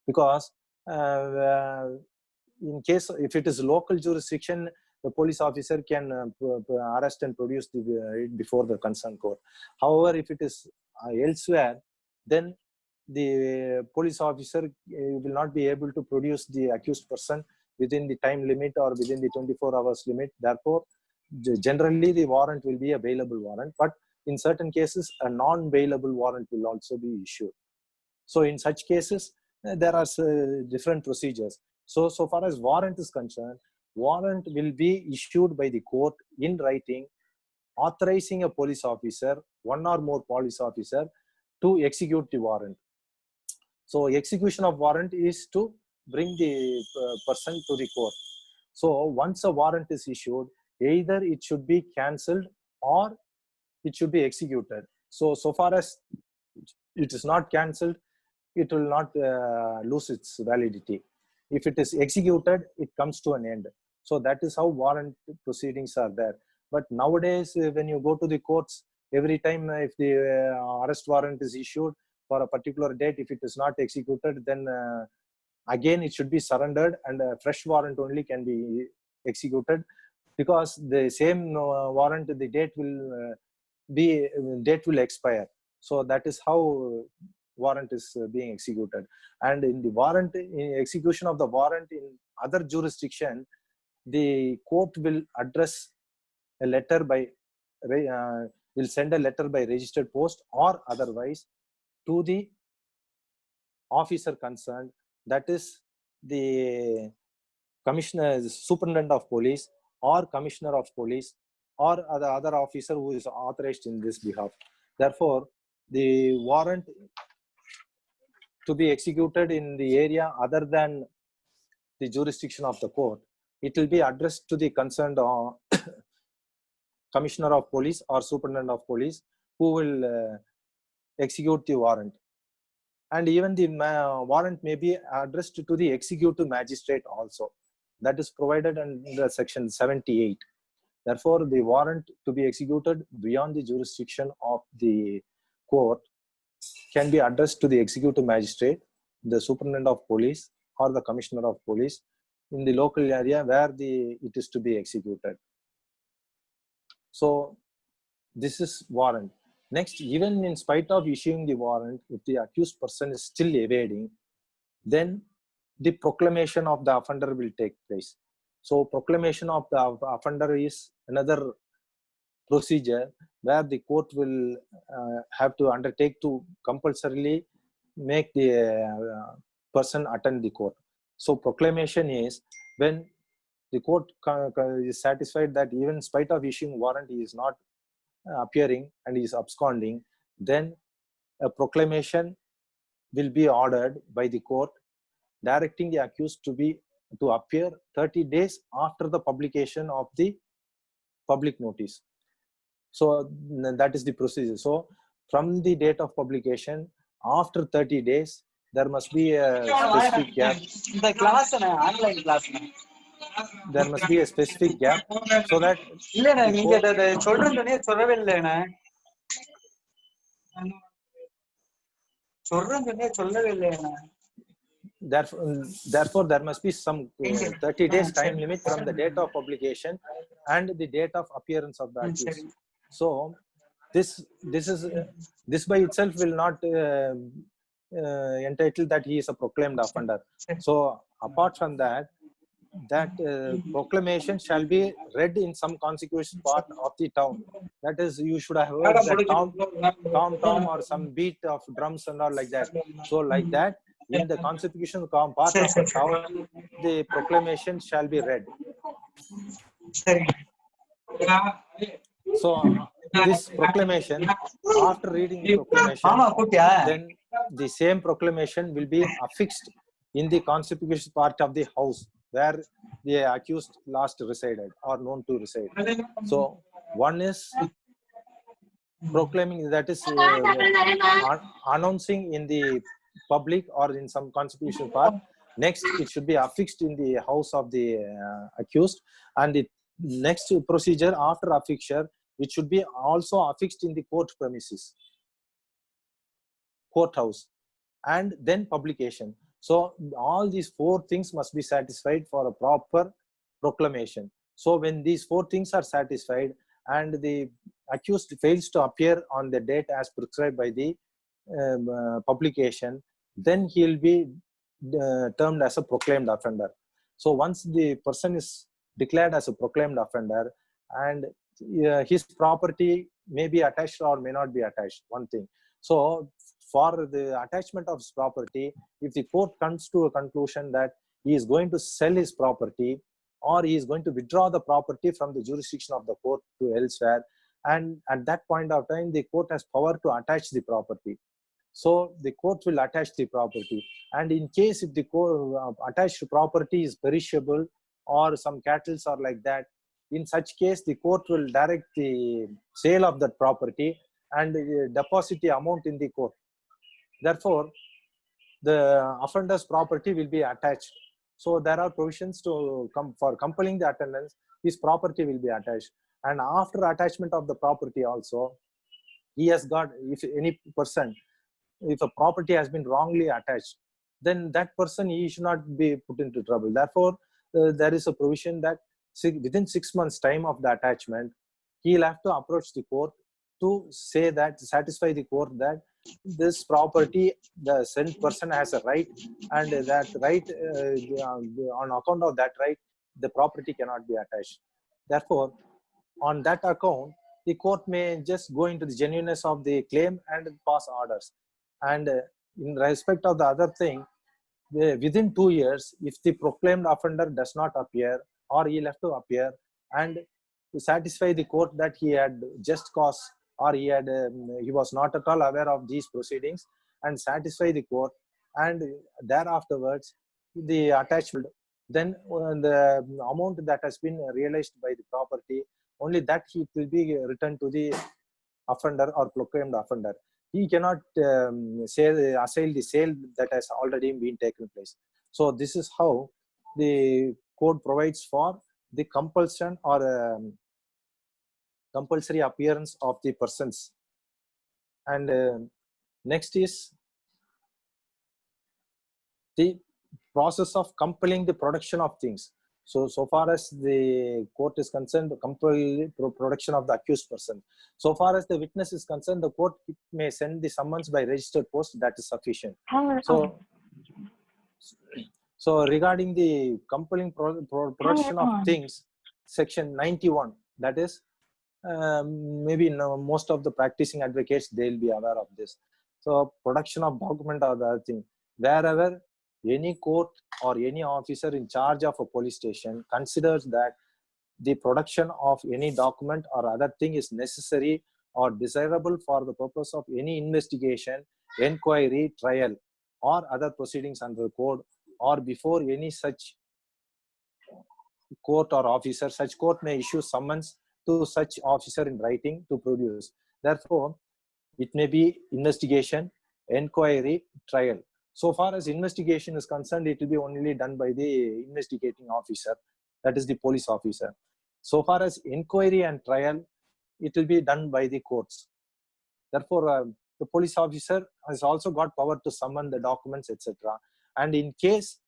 B: because in case if it is local jurisdiction, the police officer can arrest and produce it before the concerned court. However, if it is elsewhere, then the police officer will not be able to produce the accused person within the time limit or within the 24 hours limit. Therefore, generally the warrant will be a bailable warrant. But in certain cases, a non-bailable warrant will also be issued. So in such cases, there are different procedures. So far as warrant is concerned, warrant will be issued by the court in writing, authorizing a police officer, one or more police officer, to execute the warrant. So execution of warrant is to bring the person to the court. So once a warrant is issued, either it should be cancelled or it should be executed. So far as it is not cancelled, it will not lose its validity. If it is executed, it comes to an end. So that is how warrant proceedings are there. But nowadays, when you go to the courts, every time if the arrest warrant is issued for a particular date, if it is not executed, then again it should be surrendered and a fresh warrant only can be executed, because the same warrant, the date will expire. So that is how warrant is being executed. And in the warrant, in execution of the warrant in other jurisdiction, the court will address a letter by will send a letter by registered post or otherwise to the officer concerned, that is the commissioner, superintendent of police or commissioner of police or the other officer who is authorized in this behalf. Therefore, the warrant to be executed in the area other than the jurisdiction of the court, it will be addressed to the concerned commissioner of police or superintendent of police, who will execute the warrant. And even the warrant may be addressed to the executive magistrate also. That is provided under section 78. Therefore, the warrant to be executed beyond the jurisdiction of the court can be addressed to the executive magistrate, the superintendent of police, or the commissioner of police in the local area where it is to be executed. So this is warrant. Next, even in spite of issuing the warrant, if the accused person is still evading, then the proclamation of the offender will take place. So proclamation of the offender is another procedure where the court will have to undertake to compulsorily make the person attend the court. So proclamation is when the court is satisfied that even in spite of issuing warrant, he is not appearing and he is absconding, then a proclamation will be ordered by the court directing the accused to appear 30 days after the publication of the public notice. So that is the procedure. So from the date of publication, after 30 days, there must be a specific gap.
D: The class online class.
B: There must be a specific gap so that therefore there must be some 30 days time limit from the date of publication and the date of appearance of the accused. So this by itself will not entitle that he is a proclaimed offender. So apart from that proclamation shall be read in some conspicuous part of the town. That is, you should have heard that tom or some beat of drums and all like that. So like that, in the conspicuous part of the town, the proclamation shall be read. So this proclamation, after reading the proclamation, then the same proclamation will be affixed in the conspicuous part of the house where the accused last resided or known to reside. So one is proclaiming, that is announcing in the public or in some conspicuous part. Next, it should be affixed in the house of the accused, and the next procedure after affixture, it should be also affixed in the court premises, courthouse, and then publication. So all these four things must be satisfied for a proper proclamation. So when these four things are satisfied and the accused fails to appear on the date as prescribed by the publication, then he will be termed as a proclaimed offender. So once the person is declared as a proclaimed offender and his property may be attached or may not be attached, one thing. So for the attachment of his property, if the court comes to a conclusion that he is going to sell his property or he is going to withdraw the property from the jurisdiction of the court to elsewhere, and at that point of time, the court has power to attach the property. So the court will attach the property. And in case if the attached property is perishable or some cattle are like that, in such case, the court will direct the sale of that property and deposit the amount in the court. Therefore, the offender's property will be attached. So there are provisions to for compelling the attendance, his property will be attached. And after attachment of the property also, he has got, if any person, if a property has been wrongly attached, then that person, he should not be put into trouble. Therefore, there is a provision that within 6 months time of the attachment, he'll have to approach the court to say that, satisfy the court that this property, the sent person has a right, and that right, on account of that right, the property cannot be attached. Therefore, on that account, the court may just go into the genuineness of the claim and pass orders. And in respect of the other thing, within 2 years, if the proclaimed offender does not appear, or he'll have to appear and to satisfy the court that he had just cause, or he was not at all aware of these proceedings, and satisfy the court, and thereafterwards the attachment, then the amount that has been realized by the property, only that he will be returned to the offender or proclaimed offender. He cannot assail the sale that has already been taken place. So this is how the code provides for the compulsion or compulsory appearance of the persons. And next is the process of compelling the production of things. So far as the court is concerned, the compel production of the accused person. So far as the witness is concerned, the court may send the summons by registered post, that is sufficient. So regarding the compelling production of things, section 91, that is, maybe most of the practicing advocates, they'll be aware of this. So production of document or the other thing, wherever any court or any officer in charge of a police station considers that the production of any document or other thing is necessary or desirable for the purpose of any investigation, inquiry, trial, or other proceedings under the code, or before any such court or officer, such court may issue summons to such officer in writing to produce. Therefore, it may be investigation, inquiry, trial. So far as investigation is concerned, it will be only done by the investigating officer, that is the police officer. So far as inquiry and trial, it will be done by the courts. Therefore, the police officer has also got power to summon the documents, etc. And in case,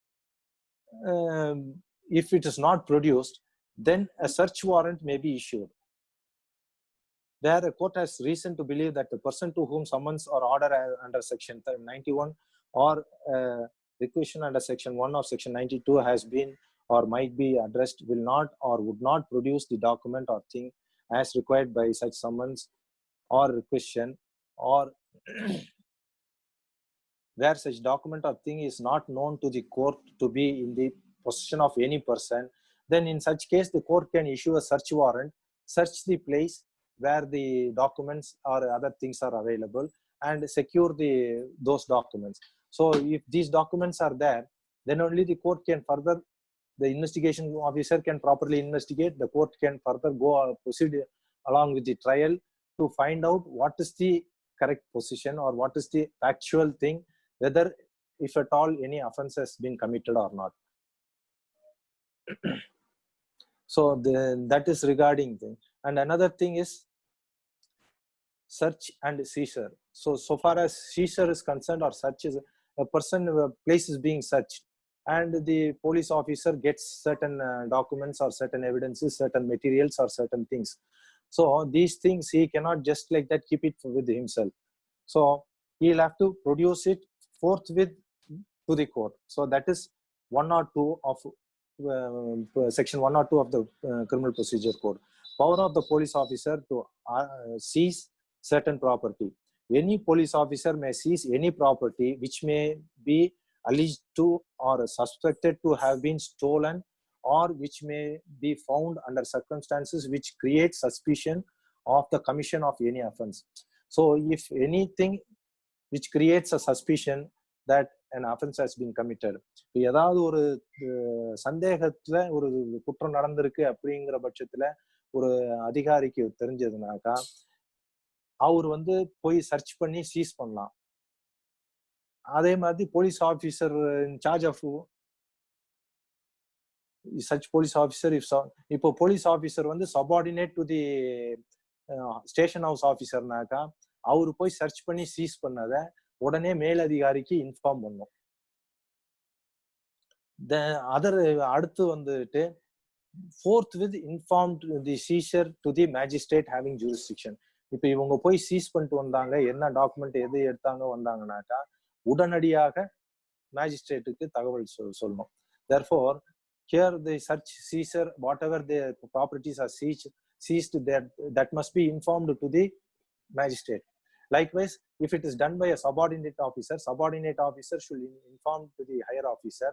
B: if it is not produced, then a search warrant may be issued. Where a court has reason to believe that the person to whom summons or order under section 91 or requisition under section 1 of section 92 has been or might be addressed will not or would not produce the document or thing as required by such summons or requisition, or where such document or thing is not known to the court to be in the possession of any person, then in such case the court can issue a search warrant, search the place where the documents or other things are available, and secure those documents. So if these documents are there, then only the court can further, the investigation officer can properly investigate, the court can further go proceed along with the trial to find out what is the correct position or what is the actual thing, whether if at all any offense has been committed or not. So that is regarding thing. And another thing is search and seizure. So far as seizure is concerned, or search is a person, a place is being searched, and the police officer gets certain documents or certain evidences, certain materials or certain things. So these things he cannot just like that keep it with himself. So he'll have to produce it forthwith to the court. So that is 1 or 2 of section 1 or 2 of the Criminal Procedure Code. Power of the police officer to seize certain property. Any police officer may seize any property which may be alleged to or suspected to have been stolen, or which may be found under circumstances which create suspicion of the commission of any offense. So if anything which creates a suspicion that an offense has been committed, ஏதாவது ஒரு சந்தேகத்துல ஒரு குற்றம் நடந்திருக்கு அப்படிங்கிற பட்சத்துல ஒரு அதிகாரிக்கு தெரிஞ்சதுனாக்கா அவர் வந்து போய் சர்ச் பண்ணி சீஸ் பண்ணலாம். அதே மாதிரி police officer in charge of such police officer, இப்போ போலீஸ் ஆபீசர் வந்து subordinate to the station house ஆபீசர்னாக்கா அவரு போய் சர்ச் பண்ணி சீஸ் பண்ணத உடனே மேலதிகாரிக்கு இன்ஃபார்ம் பண்ணும். அடுத்து வந்துட்டு fourth with informed the seizure to the magistrate having jurisdiction. இப்போ இவங்க போய் சீஸ் பண்ணிட்டு வந்தாங்க, என்ன டாக்குமெண்ட் எது எடுத்தாங்க வந்தாங்கன்னாக்கா உடனடியாக மேஜிஸ்ட்ரேட்டுக்கு தகவல் சொல்லணும். Therefore here the search seizure, whatever the properties are seized that must be informed to the magistrate. Likewise, if it is done by a subordinate officer should inform to the higher officer,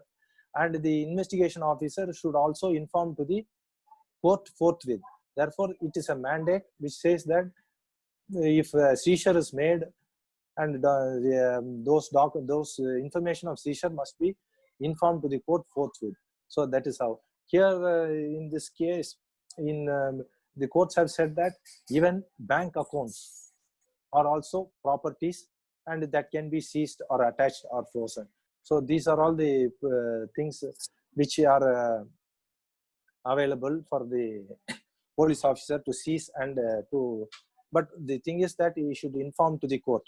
B: and the investigation officer should also inform to the court forthwith. Therefore it is a mandate which says that if a seizure is made and those information of seizure must be informed to the court forthwith. So that is how here in this case the courts have said that even bank accounts are also properties and that can be seized or attached or frozen. So these are all the things which are available for the police officer to seize and but the thing is that he should inform to the court.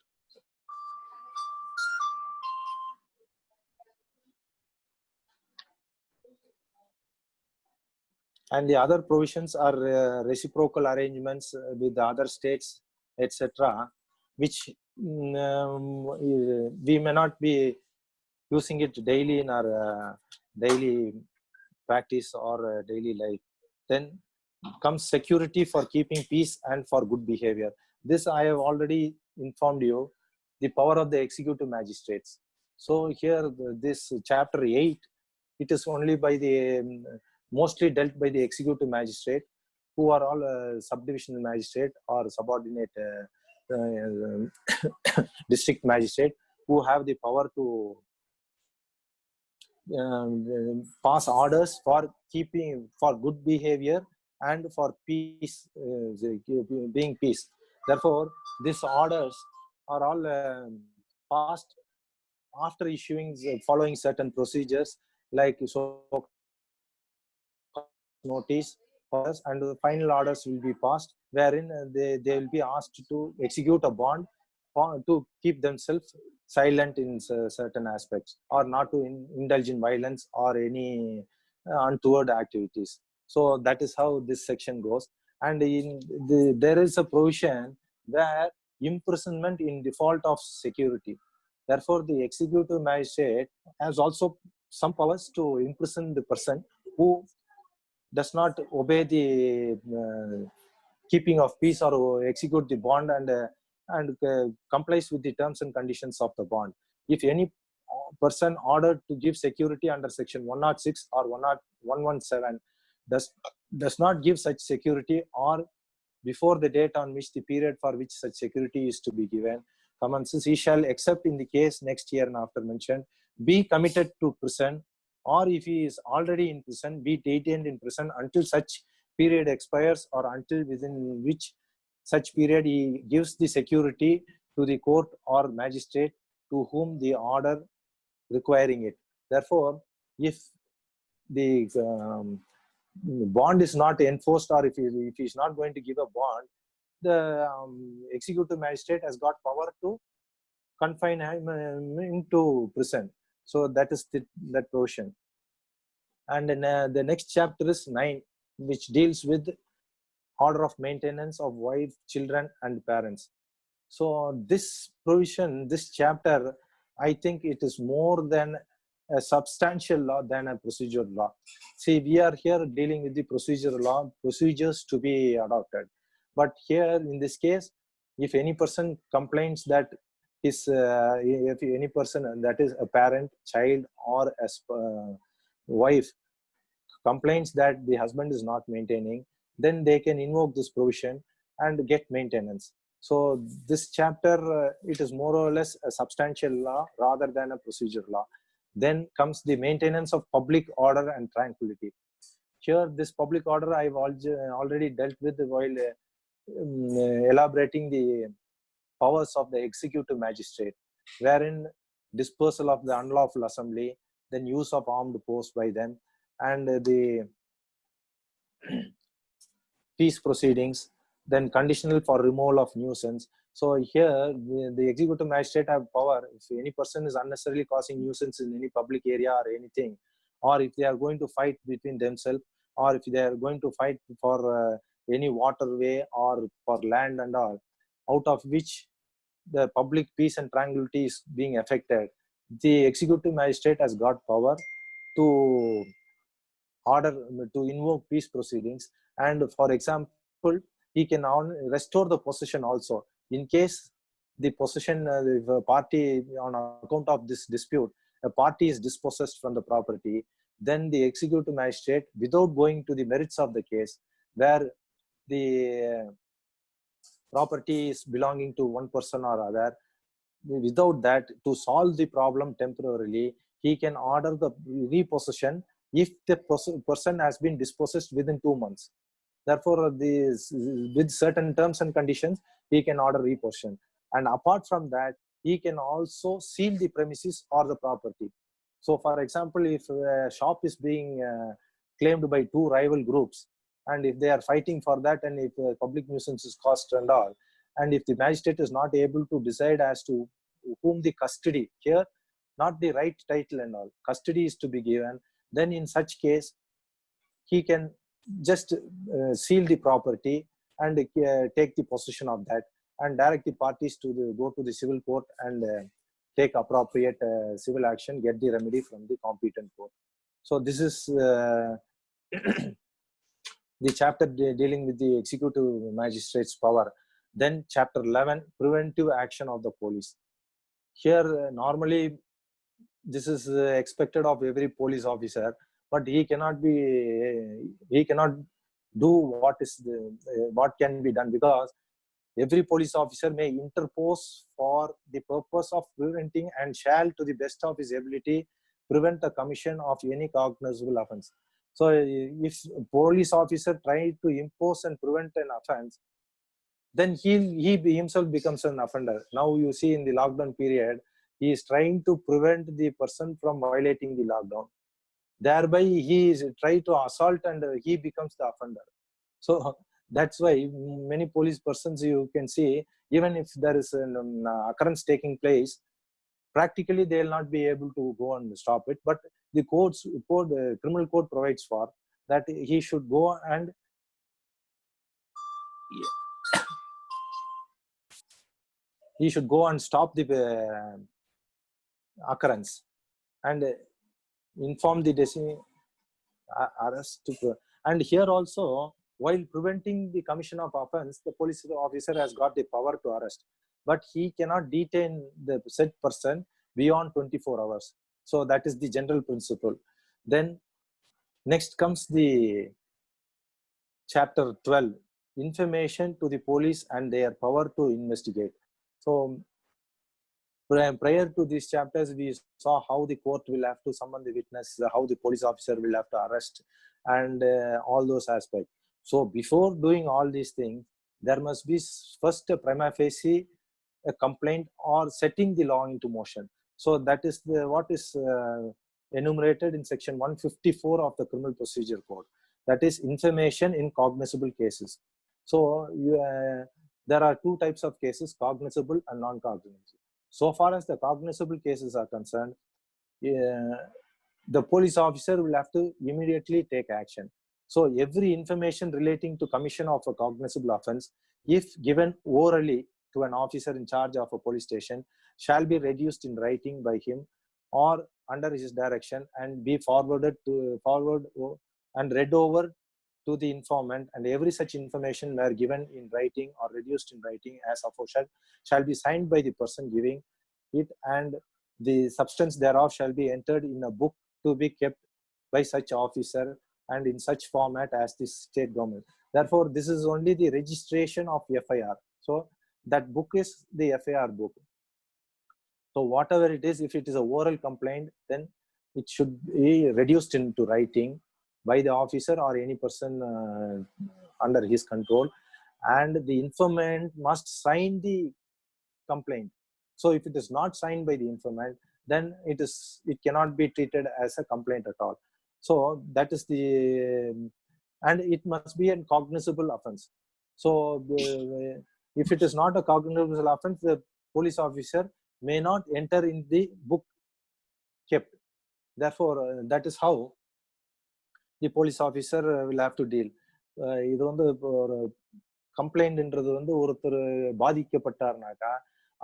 B: And the other provisions are reciprocal arrangements with the other states, etc., which we may not be using it daily in our daily practice or daily life. Then comes security for keeping peace and for good behavior. This I have already informed you, the power of the executive magistrates. So here this chapter 8, it is only by the mostly dealt by the executive magistrate, who are all subdivisional magistrate or subordinate district magistrate, who have the power to pass orders for keeping for good behavior and for peace, being peace. Therefore these orders are all passed after issuing following certain procedures like so notice, and the final orders will be passed wherein they will be asked to execute a bond to keep themselves silent in certain aspects, or not to indulge in violence or any untoward activities. So that is how this section goes. And there is a provision where imprisonment in default of security. Therefore the executive magistrate has also some powers to imprison the person who does not obey the keeping of peace or execute the bond and complies with the terms and conditions of the bond. If any person ordered to give security under section 106 or 117 does not give such security, or before the date on which the period for which such security is to be given commences, he shall, except in the case next year and after mentioned, be committed to prison, or if he is already in prison, be detained in prison until such period expires, or until within which such period he gives the security to the court or magistrate to whom the order requiring it. Therefore, if the bond is not enforced, or if he is not going to give a bond, the executive magistrate has got power to confine him into prison. So that is that provision. And then, the next chapter is 9, which deals with order of maintenance of wife, children, and parents. So this provision, this chapter, I think it is more than a substantial law than a procedure law. See, we are here dealing with the procedure law, procedures to be adopted. But here in this case, if any person complains that if any person, that is a parent, child, or a wife, complains that the husband is not maintaining, then they can invoke this provision and get maintenance. So this chapter, it is more or less a substantial law rather than a procedure law. Then comes the maintenance of public order and tranquility. Here, this public order I've already dealt with while elaborating the powers of the executive magistrate, wherein dispersal of the unlawful assembly, then use of armed force by them, and the peace proceedings, then conditional for removal of nuisance. So here, the executive magistrate have power. If any person is unnecessarily causing nuisance in any public area or anything, or if they are going to fight between themselves, or if they are going to fight for any waterway or for land and all, out of which the public peace and tranquility is being affected, the executive magistrate has got power to order, to invoke peace proceedings. And for example, he can restore the possession also. In case the possession, if a party, on account of this dispute, a party is dispossessed from the property, then the executive magistrate, without going to the merits of the case, where the property is belonging to one person or other, without that, to solve the problem temporarily, he can order the repossession if the person has been dispossessed within 2 months. Therefore, with certain terms and conditions, he can order repossession. And apart from that, he can also seal the premises or the property. So, for example, if a shop is being claimed by two rival groups, and if they are fighting for that, and if public nuisance is caused and all, and if the magistrate is not able to decide as to whom the custody, here, not the right title and all, custody is to be given, then in such case, he can just seal the property and take the possession of that, and direct the parties to go to the civil court and take appropriate civil action, get the remedy from the competent court. So this is the chapter dealing with the executive magistrate's power. Then chapter 11, preventive action of the police. Here, normally, this is expected of every police officer, but he cannot do what can be done, because every police officer may interpose for the purpose of preventing, and shall, to the best of his ability, prevent the commission of any cognizable offense. So if a police officer tries to impose and prevent an offense, then he himself becomes an offender. Now you see in the lockdown period, he is trying to prevent the person from violating the lockdown. Thereby, he is trying to assault, and he becomes the offender. So that's why many police persons, you can see, even if there is an occurrence taking place, practically they will not be able to go and stop it. But the criminal code provides for that he should go and stop the occurrence and inform the arrest. And here also, while preventing the commission of offense, the police officer has got the power to arrest, but he cannot detain the said person beyond 24 hours. So that is the general principle. Then next comes the chapter 12, information to the police and their power to investigate. So prior to these chapters, we saw how the court will have to summon the witness, how the police officer will have to arrest, and all those aspects. So before doing all these things, there must be first a prima facie a complaint or setting the law into motion. So that is what is enumerated in section 154 of the Criminal Procedure Code. That is information in cognizable cases. So there are two types of cases, cognizable and non-cognizable. So far as the cognizable cases are concerned, the police officer will have to immediately take action. So every information relating to commission of a cognizable offense, if given orally to an officer in charge of a police station, shall be reduced in writing by him, or under his direction and be forward and read over to the informant, and every such information were given in writing or reduced in writing as aforesaid shall be signed by the person giving it, and the substance thereof shall be entered in a book to be kept by such officer and in such format as the state government. Therefore, this is only the registration of FIR. So that book is the FIR book. So whatever it is, if it is a oral complaint, then it should be reduced into writing by the officer or any person under his control, and the informant must sign the complaint. So if it is not signed by the informant, then it cannot be treated as a complaint at all. So that is and it must be a cognizable offense. So if it is not a cognizable offense, the police officer may not enter in the book kept. Therefore, that is how the police officer will have to deal. இது வந்து ஒரு கம்ப்ளைண்ட்ன்றது வந்து ஒருத்தர் பாதிக்கப்பட்டார்னாக்கா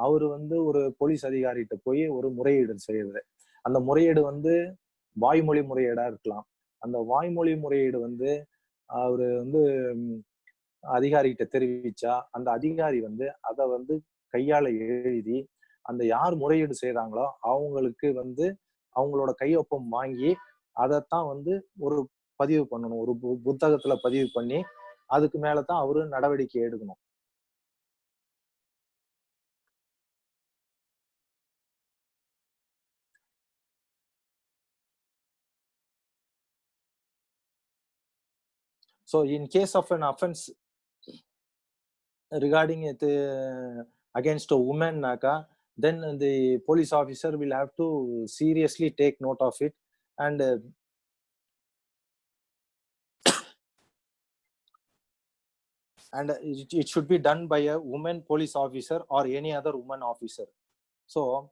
B: அவர் வந்து ஒரு police அதிகாரிகிட்ட போய் ஒரு முறையீடு செய்யுது. அந்த முறையீடு வந்து வாய்மொழி முறையீடா இருக்கலாம். அந்த வாய்மொழி முறையீடு வந்து அவரு வந்து அதிகாரிகிட்ட தெரிவிச்சா அந்த அதிகாரி வந்து அதை வந்து கையால எழுதி அந்த யார் முறையீடு செய்யறாங்களோ அவங்களுக்கு வந்து அவங்களோட கையொப்பம் வாங்கி அதைத்தான் வந்து ஒரு பதிவு பண்ணணும், ஒரு புத்தகத்துல பதிவு பண்ணி அதுக்கு மேலதான் அவரு நடவடிக்கை எடுக்கணும். So in case of an offense regarding it against a woman, then the police officer will have to seriously take note of it, and it should be done by a woman police officer or any other woman officer. So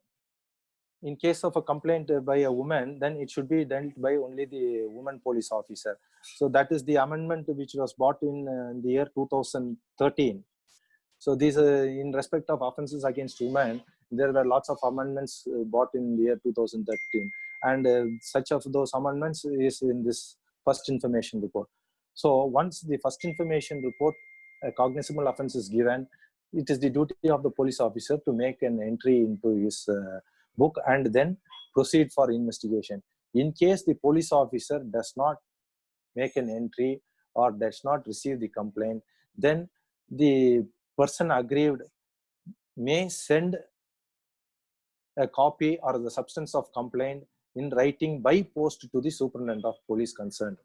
B: in case of a complaint by a woman, then it should be dealt by only the woman police officer. So that is the amendment which was brought in the year 2013. So these in respect of offenses against women, there were lots of amendments brought in the year 2013, and such of those amendments is in this first information report. So once the first information report, a cognizable offense is given, it is the duty of the police officer to make an entry into his book and then proceed for investigation. In case the police officer does not make an entry or does not receive the complaint, then the person aggrieved may send a copy or the substance of complaint in writing by post to the superintendent of police concerned.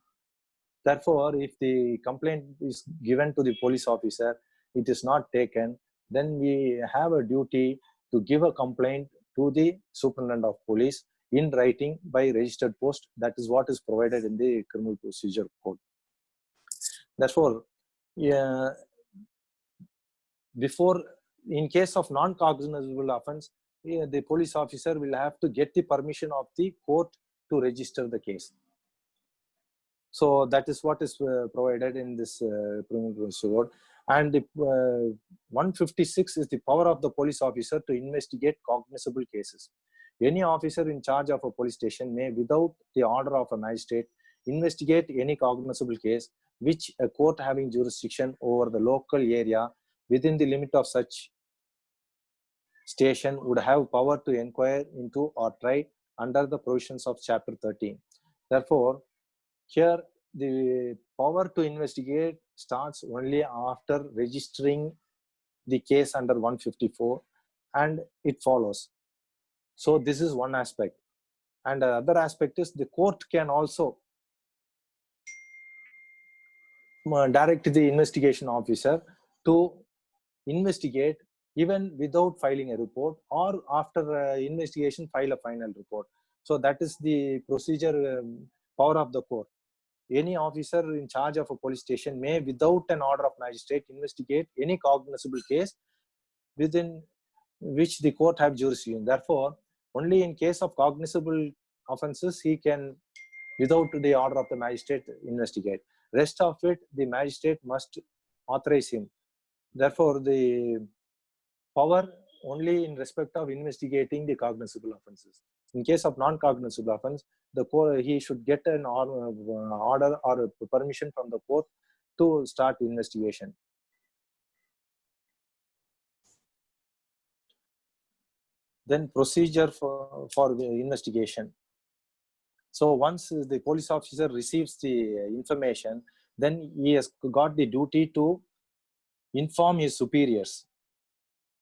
B: Therefore, if the complaint is given to the police officer, it is not taken, then we have a duty to give a complaint to the superintendent of police in writing by registered post. That is what is provided in the criminal procedure code. Therefore, before, in case of non-cognizable offense, the police officer will have to get the permission of the court to register the case. So that is what is provided in this criminal procedure code. And the 156 is the power of the police officer to investigate cognizable cases. Any officer in charge of a police station may, without the order of a magistrate, investigate any cognizable case which a court having jurisdiction over the local area within the limit of such station would have power to inquire into or try under the provisions of Chapter 13. Therefore, here the power to investigate starts only after registering the case under 154, and it follows. So this is one aspect. And the other aspect is the court can also direct the investigation officer to investigate even without filing a report, or after investigation file a final report. So that is the procedure power of the court. Any officer in charge of a police station may, without an order of magistrate, investigate any cognizable case within which the court have jurisdiction. Therefore, only in case of cognizable offenses he can, without the order of the magistrate, investigate. Rest of it, the magistrate must authorize him. Therefore, the power only in respect of investigating the cognizable offenses. In case of non-cognizable offense, the court, he should get an order or a permission from the court to start investigation. Then procedure for the investigation. So once the police officer receives the information, then he has got the duty to inform his superiors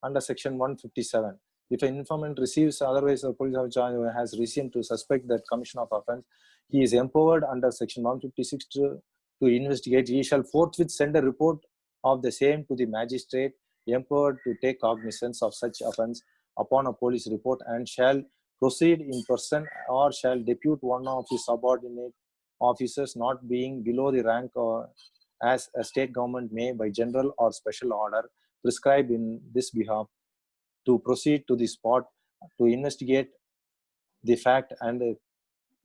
B: under section 157. If an informant receives, otherwise a police officer has reason to suspect that commission of offense, he is empowered under section 156 to investigate. He shall forthwith send a report of the same to the magistrate empowered to take cognizance of such offense upon a police report, and shall proceed in person or shall depute one of his subordinate officers not being below the rank or as a state government may by general or special order prescribe in this behalf to proceed to the spot to investigate the fact and the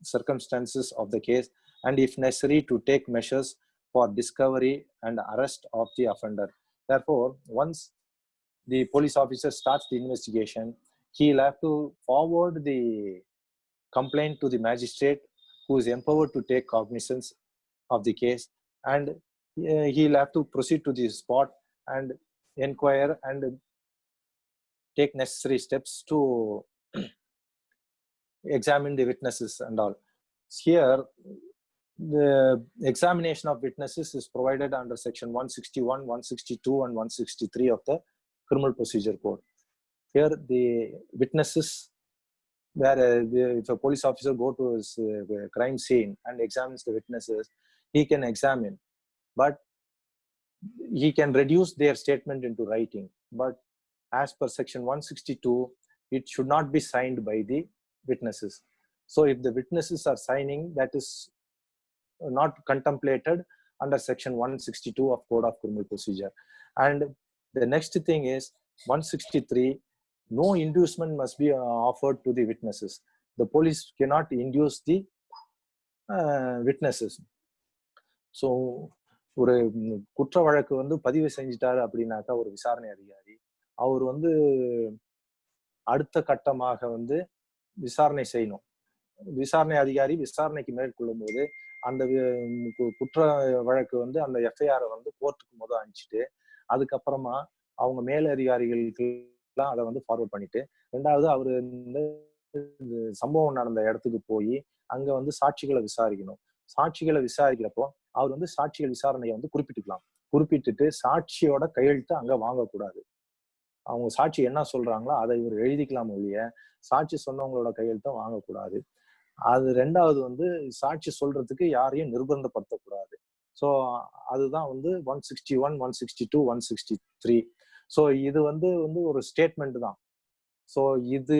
B: circumstances of the case, and if necessary to take measures for discovery and arrest of the offender. Therefore, once the police officer starts the investigation, he'll have to forward the complaint to the magistrate who is empowered to take cognizance of the case, and he'll have to proceed to the spot and inquire and take necessary steps to examine the witnesses and all. Here, the examination of witnesses is provided under section 161, 162, and 163 of the Criminal Procedure Code. Here, the witnesses, where if a police officer go to his crime scene and examines the witnesses, he can examine, but he can reduce their statement into writing. But as per section 162, it should not be signed by the witnesses. So if the witnesses are signing, that is not contemplated under section 162 of Code of Criminal Procedure. And the next thing is 163, no inducement must be offered to the witnesses. The police cannot induce the witnesses. So ஒரு குற்ற வழக்கு வந்து பதிவு செஞ்சிட்டாரு அப்படின்னாக்கா ஒரு விசாரணை அதிகாரி, அவர் வந்து அடுத்த கட்டமாக வந்து விசாரணை செய்யணும். விசாரணை அதிகாரி விசாரணைக்கு மேற்கொள்ளும் போது அந்த குற்ற வழக்கு வந்து அந்த எஃப்ஐஆரை வந்து கோர்ட்டுக்கு முதல் அனுப்பிச்சிட்டு, அதுக்கப்புறமா அவங்க மேலதிகாரிகளுக்கு எல்லாம் அதை வந்து ஃபார்வர்ட் பண்ணிட்டு, ரெண்டாவது அவரு இந்த சம்பவம் நடந்த இடத்துக்கு போய் அங்க வந்து சாட்சிகளை விசாரிக்கணும். சாட்சிகளை விசாரிக்கிறப்போ அவர் வந்து சாட்சிகள் விசாரணையை வந்து குறிப்பிட்டுக்கலாம். குறிப்பிட்டுட்டு சாட்சியோட கையெழுத்து அங்க வாங்கக்கூடாது. அவங்க சாட்சி என்ன சொல்றாங்களோ அதை இவர் எழுதிக்கலாம் ஒழிய சாட்சி சொன்னவங்களோட கையெழுத்தை வாங்கக்கூடாது. அது ரெண்டாவது வந்து சாட்சி சொல்றதுக்கு யாரையும் நிர்பந்தப்படுத்தக்கூடாது. ஸோ அதுதான் வந்து 161, 162, 163. ஸோ இது வந்து ஒரு ஸ்டேட்மெண்ட் தான். ஸோ இது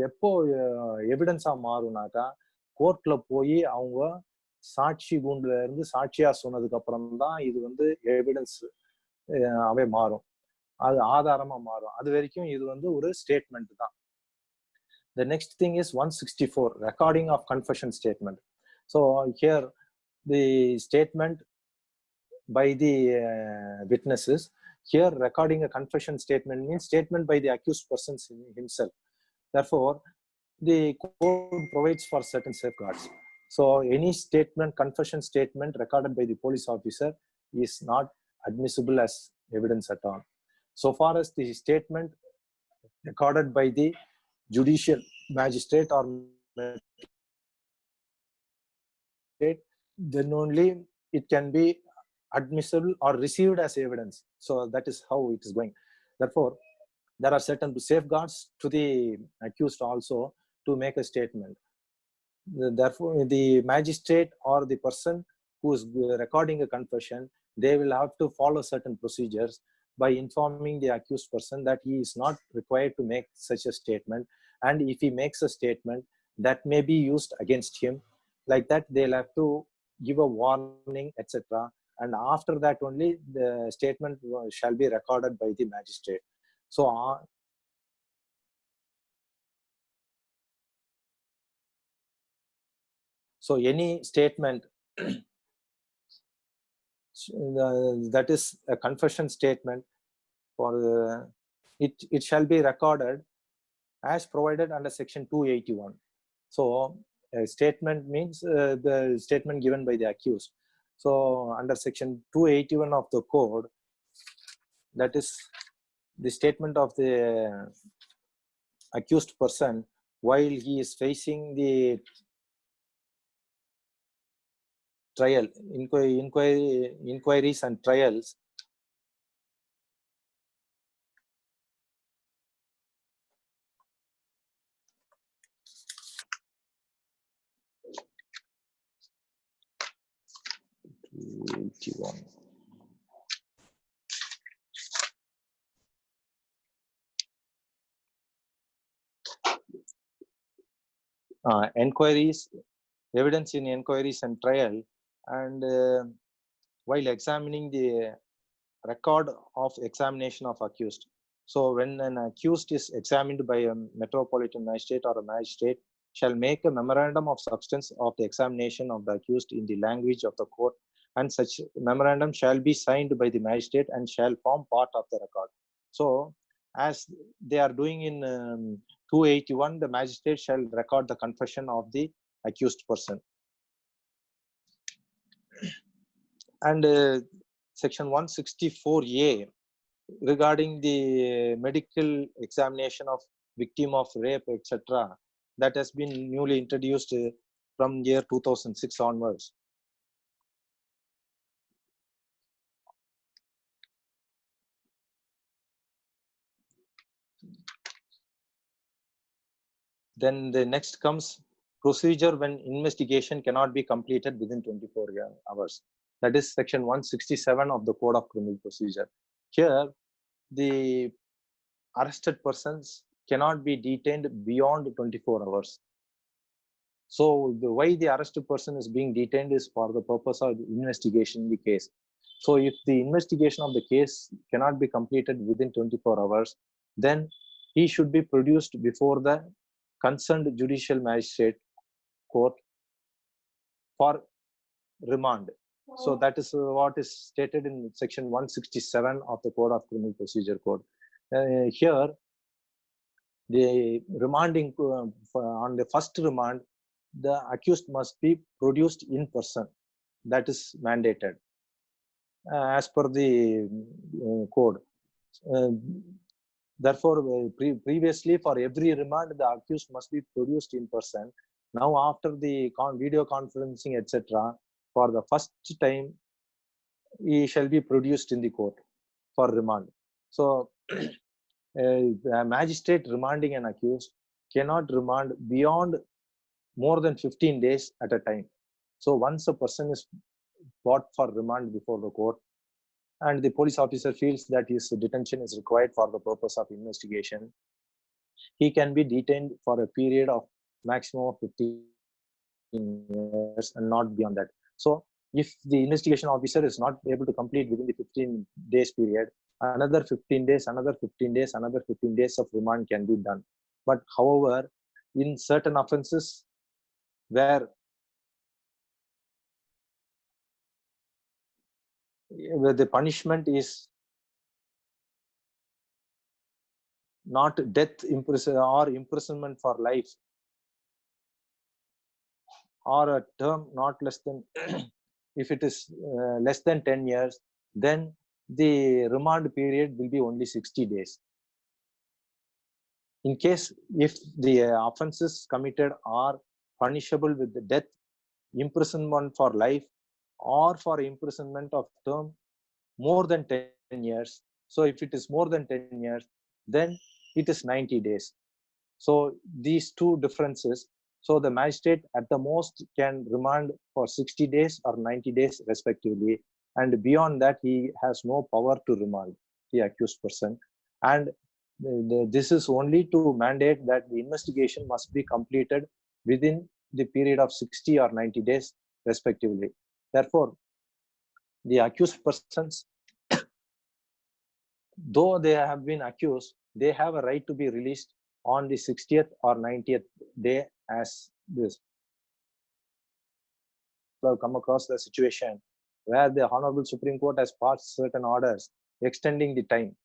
B: எப்போ எவிடன்ஸா மாறும்னாக்கா, கோர்ட்ல போய் அவங்க சாட்சி கூண்டுல இருந்து சாட்சியா சொன்னதுக்கு அப்புறம் தான் இது வந்து எவிடன்ஸ் அவை மாறும், அது ஆதாரமா மாறும். அது வரைக்கும் இது வந்து ஒரு ஸ்டேட்மெண்ட் தான். The next thing is 164, recording of confession statement. So here the statement by the witnesses, here recording a confession statement means statement by the accused person himself. Therefore, the code provides for certain safeguards. So any statement, confession statement recorded by the police officer is not admissible as evidence at all. So far as the statement recorded by the judicial magistrate or then only it can be admissible or received as evidence. So that is how it is going. Therefore, there are certain safeguards to the accused also to make a statement. Therefore, the magistrate or the person who is recording a confession, they will have to follow certain procedures by informing the accused person that he is not required to make such a statement, and if he makes a statement that may be used against him, like that they'll have to give a warning, etc. And after that only the statement shall be recorded by the magistrate. So any statement that is a confession statement, for it shall be recorded as provided under section 281. So a statement means the statement given by the accused. So under section 281 of the code, that is the statement of the accused person while he is facing the trial, inquiries and trials. Enquiries, evidence in inquiries and trial, and while examining the record of examination of accused. So when an accused is examined by a metropolitan magistrate or a magistrate shall make a memorandum of substance of the examination of the accused in the language of the court, and such memorandum shall be signed by the magistrate and shall form part of the record. So as they are doing in 281, the magistrate shall record the confession of the accused person. And section 164A regarding the medical examination of victim of rape, etc., that has been newly introduced from year 2006 onwards. Then the next comes procedure when investigation cannot be completed within 24 hours. That is section 167 of the Code of Criminal Procedure. Here, the arrested persons cannot be detained beyond 24 hours. So the way the arrested person is being detained is for the purpose of the investigation in the case. So if the investigation of the case cannot be completed within 24 hours, then he should be produced before the concerned judicial magistrate court for remand. So that is what is stated in section 167 of the Code of Criminal Procedure Code. Here, the remanding on the first remand, the accused must be produced in person. That is mandated as per the code. Therefore, previously for every remand, the accused must be produced in person. Now, after the video conferencing, etc., for the first time, he shall be produced in the court for remand. So, a magistrate remanding an accused cannot remand beyond more than 15 days at a time. So once a person is brought for remand before the court and the police officer feels that his detention is required for the purpose of investigation, he can be detained for a period of maximum of 15 years and not beyond that. So if the investigation officer is not able to complete within the 15 days period, another 15 days, another 15 days, another 15 days of remand can be done. But however, in certain offenses where the punishment is not death or imprisonment for life, or a term not less than if it is less than 10 years, then the remand period will be only 60 days. In case if the offenses committed are punishable with the death, imprisonment for life, or for imprisonment of term more than 10 years. So if it is more than 10 years, then it is 90 days. So these two differences, so the magistrate at the most can remand for 60 days or 90 days respectively. And beyond that, he has no power to remand the accused person. And this is only to mandate that the investigation must be completed within the period of 60 or 90 days respectively. Therefore, the accused persons, though they have been accused, they have a right to be released on the 60th or 90th day, as this. We have come across the situation where the Honorable Supreme Court has passed certain orders extending the time,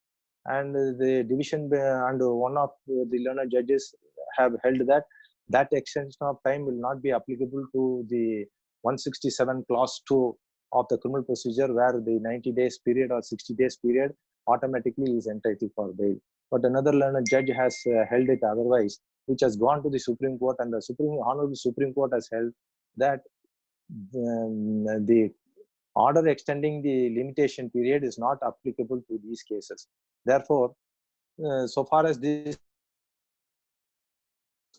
B: and the division and one of the learned judges have held that that extension of time will not be applicable to the 167 clause 2 of the criminal procedure, where the 90 days period or 60 days period automatically is entitled for bail. But another learned judge has held it otherwise, which has gone to the Supreme Court, and the Honorable Supreme Court has held that the order extending the limitation period is not applicable to these cases. Therefore, so far as this is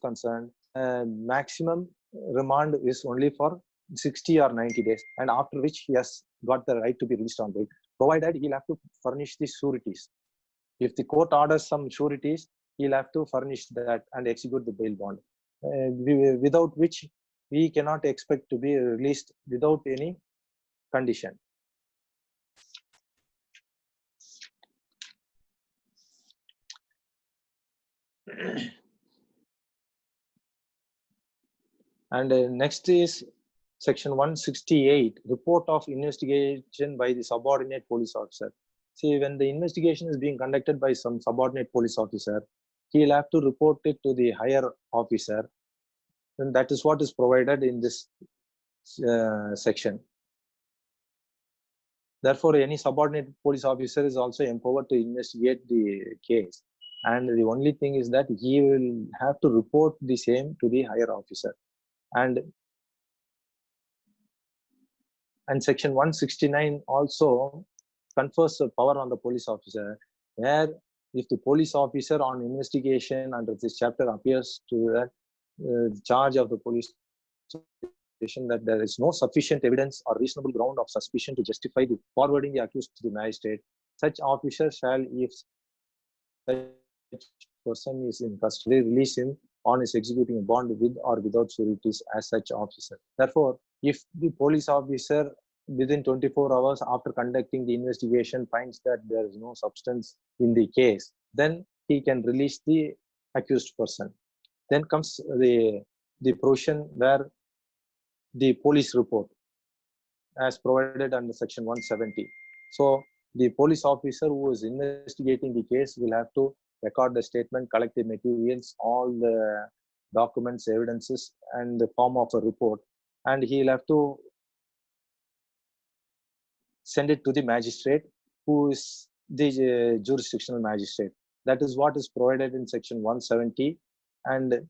B: concerned, maximum remand is only for 60 or 90 days, and after which he has got the right to be released on bail, provided he'll have to furnish the sureties. If the court orders some sureties, he'll have to furnish that and execute the bail bond, without which we cannot expect to be released without any condition. And next is section 168, report of investigation by the subordinate police officer. See, when the investigation is being conducted by some subordinate police officer, he'll have to report it to the higher officer, and that is what is provided in this section. Therefore, any subordinate police officer is also empowered to investigate the case, and the only thing is that he will have to report the same to the higher officer. And section 169 also confers the power on the police officer, where if the police officer on investigation under this chapter appears to that charge of the police station that there is no sufficient evidence or reasonable ground of suspicion to justify the forwarding the accused to the magistrate, such officer shall, if such person is in custody, release him on his executing a bond with or without sureties as such officer. Therefore, if the police officer within 24 hours after conducting the investigation finds that there is no substance in the case, then he can release the accused person. Then comes the provision where the police report as provided under section 170. So the police officer who is investigating the case will have to record the statement, collect the materials, all the documents, evidences, and the form of a report, and he'll have to send it to the magistrate, who is the jurisdictional magistrate. That is what is provided in section 170. And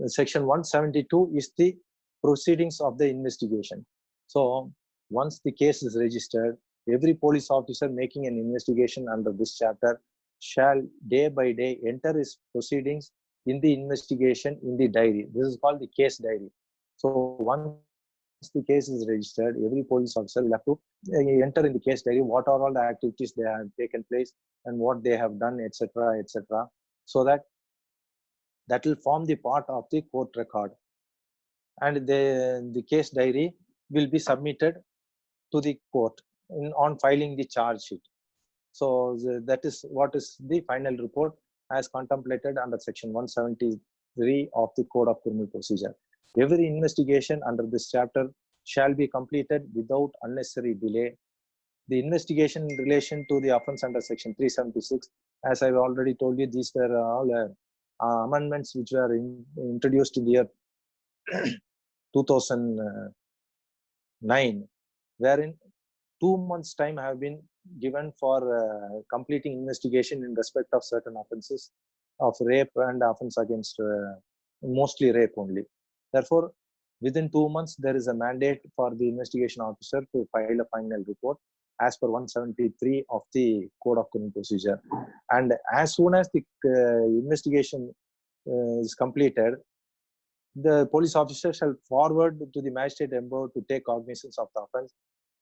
B: section 172 is the proceedings of the investigation. So once the case is registered, every police officer making an investigation under this chapter shall day by day enter his proceedings in the investigation in the diary. This is called the case diary. So once the case is registered, every police officer will have to enter in the case diary what are all the activities they have taken place and what they have done, etc., etc., so that will form the part of the court record, and the case diary will be submitted to the court on filing the charge sheet. So that is what is the final report as contemplated under section 173 of the Code of Criminal Procedure. Every investigation under this chapter shall be completed without unnecessary delay. The investigation in relation to the offense under section 376, as I've already told you, these were all amendments which were introduced in the year 2009, wherein 2 months' time have been given for completing investigation in respect of certain offenses of rape and offense against mostly rape only. Therefore, within 2 months, there is a mandate for the investigation officer to file a final report as per 173 of the Code of Criminal Procedure. And as soon as the investigation is completed, the police officer shall forward to the magistrate empowered to take cognizance of the offense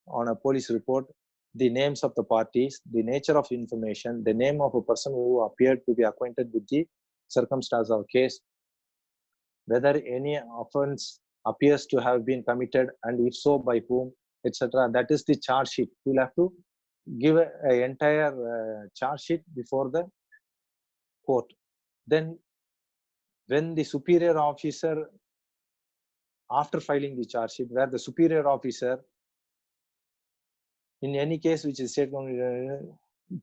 B: on a police report the names of the parties, the nature of information, the name of a person who appeared to be acquainted with the circumstance of case, whether any offense appears to have been committed, and if so, by whom, etc. That is the charge sheet. You'll have to give an entire charge sheet before the court. Then, when the superior officer, after filing the charge sheet, where the superior officer, in any case which is state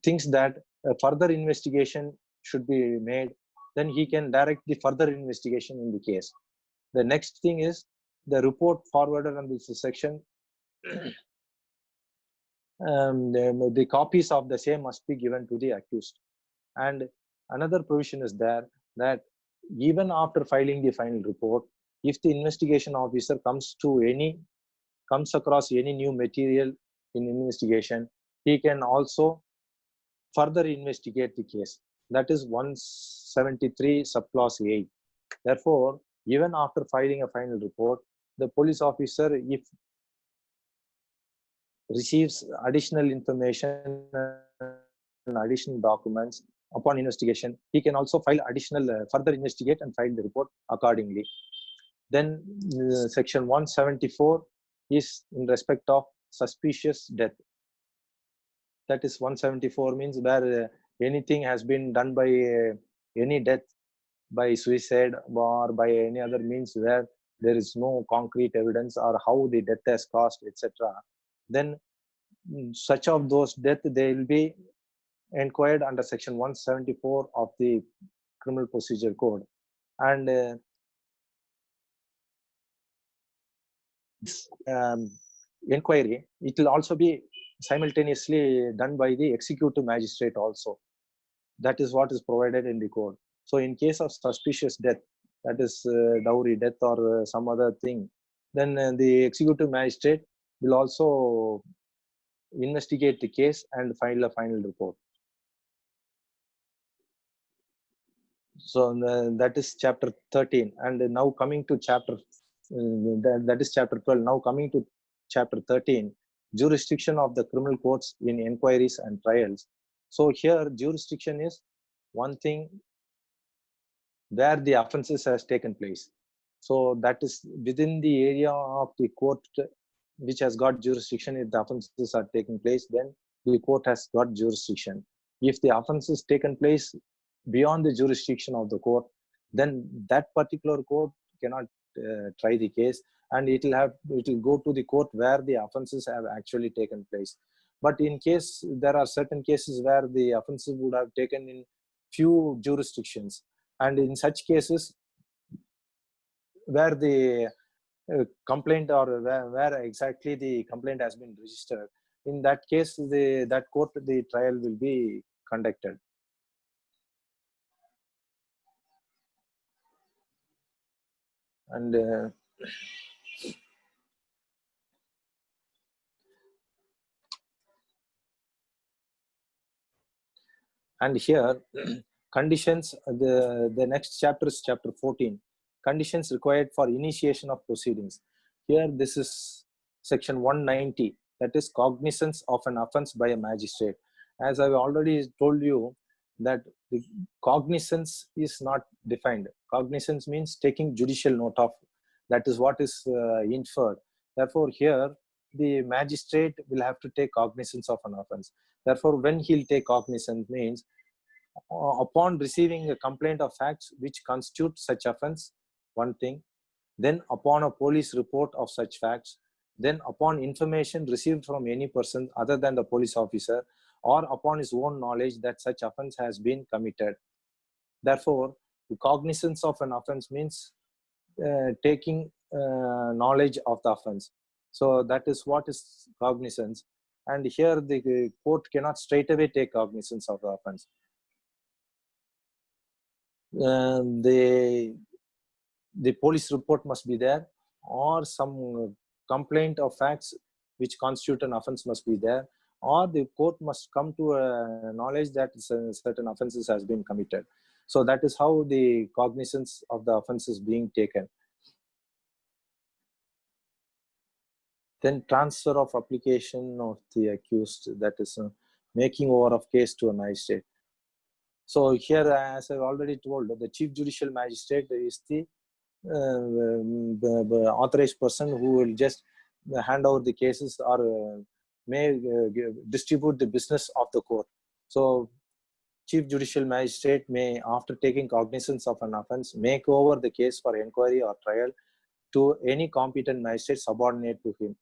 B: thinks that further investigation should be made, then he can direct the further investigation in the case. The next thing is the report forwarded on this section. The copies of the same must be given to the accused. And another provision is there that even after filing the final report, if the investigation officer comes across any new material in investigation, he can also further investigate the case. That is 173 subclause 8. Therefore, even after filing a final report, the police officer, if receives additional information and additional documents upon investigation, he can also file additional, further investigate and file the report accordingly. Then section 174 is in respect of suspicious death. That is 174 means where anything has been done by any death by suicide or by any other means where there is no concrete evidence or how the death has caused, etc. Then such of those death, they will be inquired under section 174 of the Criminal Procedure Code. And inquiry, it will also be simultaneously done by the executive magistrate also. That is what is provided in the code. So in case of suspicious death, that is dowry death or some other thing, then the executive magistrate will also investigate the case and file a final report. So that is chapter 13. And now coming to chapter, that is chapter 12. Now coming to chapter 13, jurisdiction of the criminal courts in inquiries and trials. So here jurisdiction is one thing where the offenses has taken place. So that is within the area of the court which has got jurisdiction. If the offenses are taking place, then the court has got jurisdiction. If the offense is taken place beyond the jurisdiction of the court, then that particular court cannot try the case, and it will go to the court where the offenses have actually taken place. But in case there are certain cases where the offenses would have taken in few jurisdictions, and in such cases where the complaint or where exactly the complaint has been registered, in that case the trial will be conducted. And here conditions, the next chapter is chapter 14, conditions required for initiation of proceedings. Here this is section 190, that is cognizance of an offense by a magistrate. As I've already told you that the cognizance is not defined. Cognizance means taking judicial note of, that is what is inferred. Therefore here the magistrate will have to take cognizance of an offense. Therefore when he'll take cognizance means upon receiving a complaint of facts which constitute such offense, one thing, then upon a police report of such facts, then upon information received from any person other than the police officer, or upon his own knowledge that such offense has been committed. Therefore, the cognizance of an offense means taking knowledge of the offense. So that is what is cognizance. And here the court cannot straight away take cognizance of the offense. The police report must be there, or some complaint of facts which constitute an offense must be there, or the court must come to a knowledge that certain offenses has been committed. So that is how the cognizance of the offense is being taken. Then transfer of application of the accused, that is making over of case to a magistrate. So here, as I've already told, the chief judicial magistrate is the authorized person who will just hand over the cases or may distribute the business of the court. So chief judicial magistrate may, after taking cognizance of an offense, make over the case for inquiry or trial to any competent magistrate subordinate to him.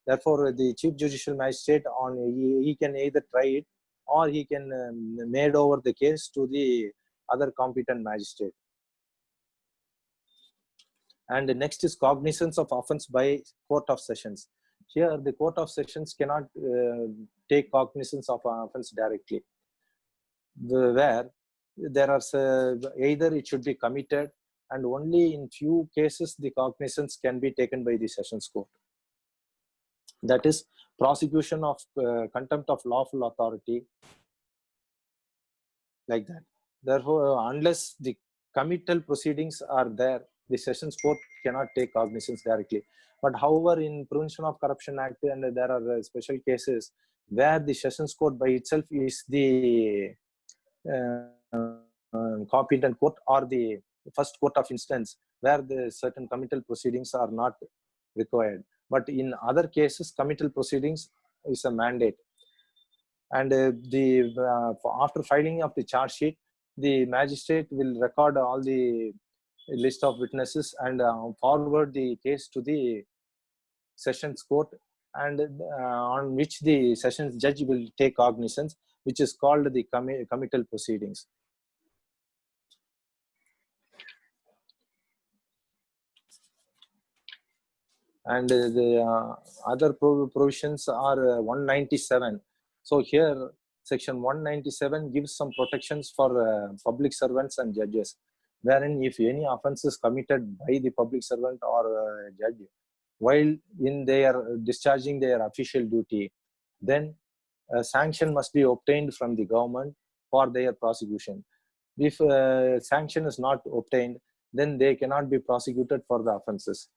B: Therefore, the chief judicial magistrate, he can either try it, or he can made over the case to the other competent magistrate. And the next is cognizance of offense by Court of Sessions. Here, the Court of Sessions cannot take cognizance of an offense directly, where there are either it should be committed, and only in few cases the cognizance can be taken by the Sessions Court. That is prosecution of contempt of lawful authority, like that. Therefore, unless the committal proceedings are there, the Sessions Court cannot take cognizance directly. But however, in Prevention of Corruption Act, and there are special cases where the Sessions Court by itself is the competent court, or the first court of instance, where the certain committal proceedings are not required. But in other cases, committal proceedings is a mandate. And after filing of the charge sheet, the magistrate will record all the list of witnesses and forward the case to the Sessions Court, and on which the Sessions judge will take cognizance, which is called the committal proceedings. And the other provisions are 197. So here, section 197 gives some protections for public servants and judges, wherein if any offense is committed by the public servant or judge while in their discharging their official duty, then a sanction must be obtained from the government for their prosecution. If sanction is not obtained, then they cannot be prosecuted for the offenses.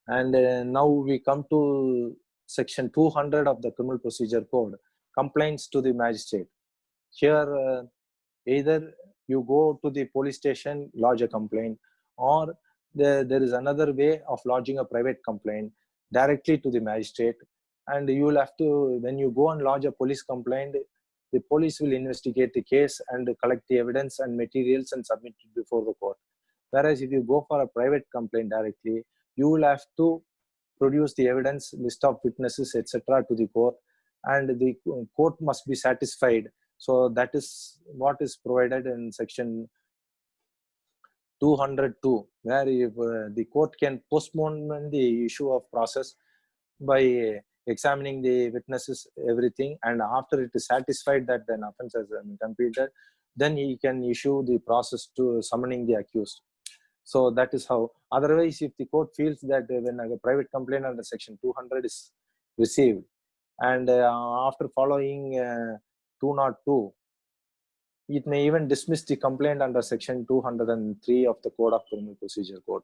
B: And now we come to section 200 of the Criminal Procedure Code, complaints to the magistrate. Here, either you go to the police station, lodge a complaint, or there is another way of lodging a private complaint directly to the magistrate. And you will have to, when you go and lodge a police complaint, the police will investigate the case and collect the evidence and materials and submit it before the court. Whereas if you go for a private complaint directly, you will have to produce the evidence, list of witnesses, etc. to the court, and the court must be satisfied. So that is what is provided in section 202, where if, the court can postpone the issue of process by examining the witnesses, everything, and after it is satisfied that an offense has been completed, then he can issue the process to summoning the accused. So that is how. Otherwise, if the court feels that when a private complaint under section 200 is received, and after following 202, it may even dismiss the complaint under section 203 of the Code of Criminal Procedure Code.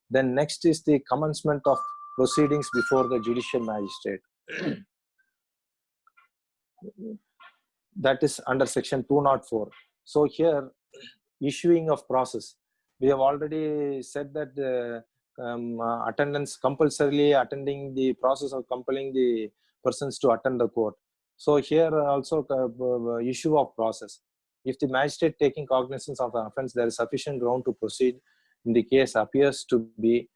B: Then next is the commencement of proceedings before the judicial magistrate. That is under section 204. So here, issuing of process. We have already said that attendance, compulsorily attending the process of compelling the persons to attend the court. So here also issue of process. If the magistrate taking cognizance of an offense, there is sufficient ground to proceed in the case appears to be.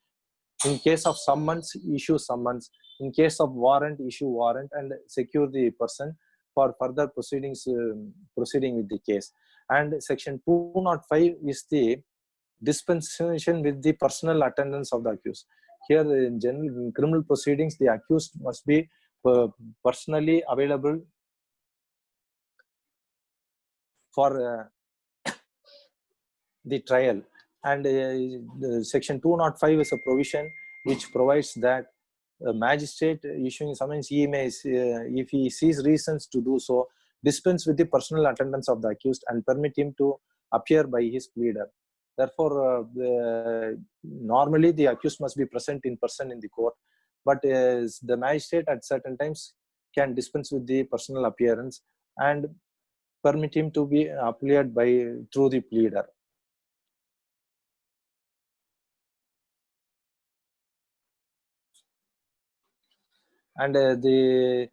B: In case of summons, issue summons. In case of warrant, issue warrant and secure the person for further proceedings, proceeding with the case. And section 205 is the dispensation with the personal attendance of the accused. Here in general, in criminal proceedings, the accused must be personally available for the trial. And section 205 is a provision which provides that a magistrate issuing summons, he may, if he sees reasons to do so, dispense with the personal attendance of the accused and permit him to appear by his pleader. Therefore, normally the accused must be present in person in the court, but the magistrate at certain times can dispense with the personal appearance and permit him to be appeared by through the pleader. And the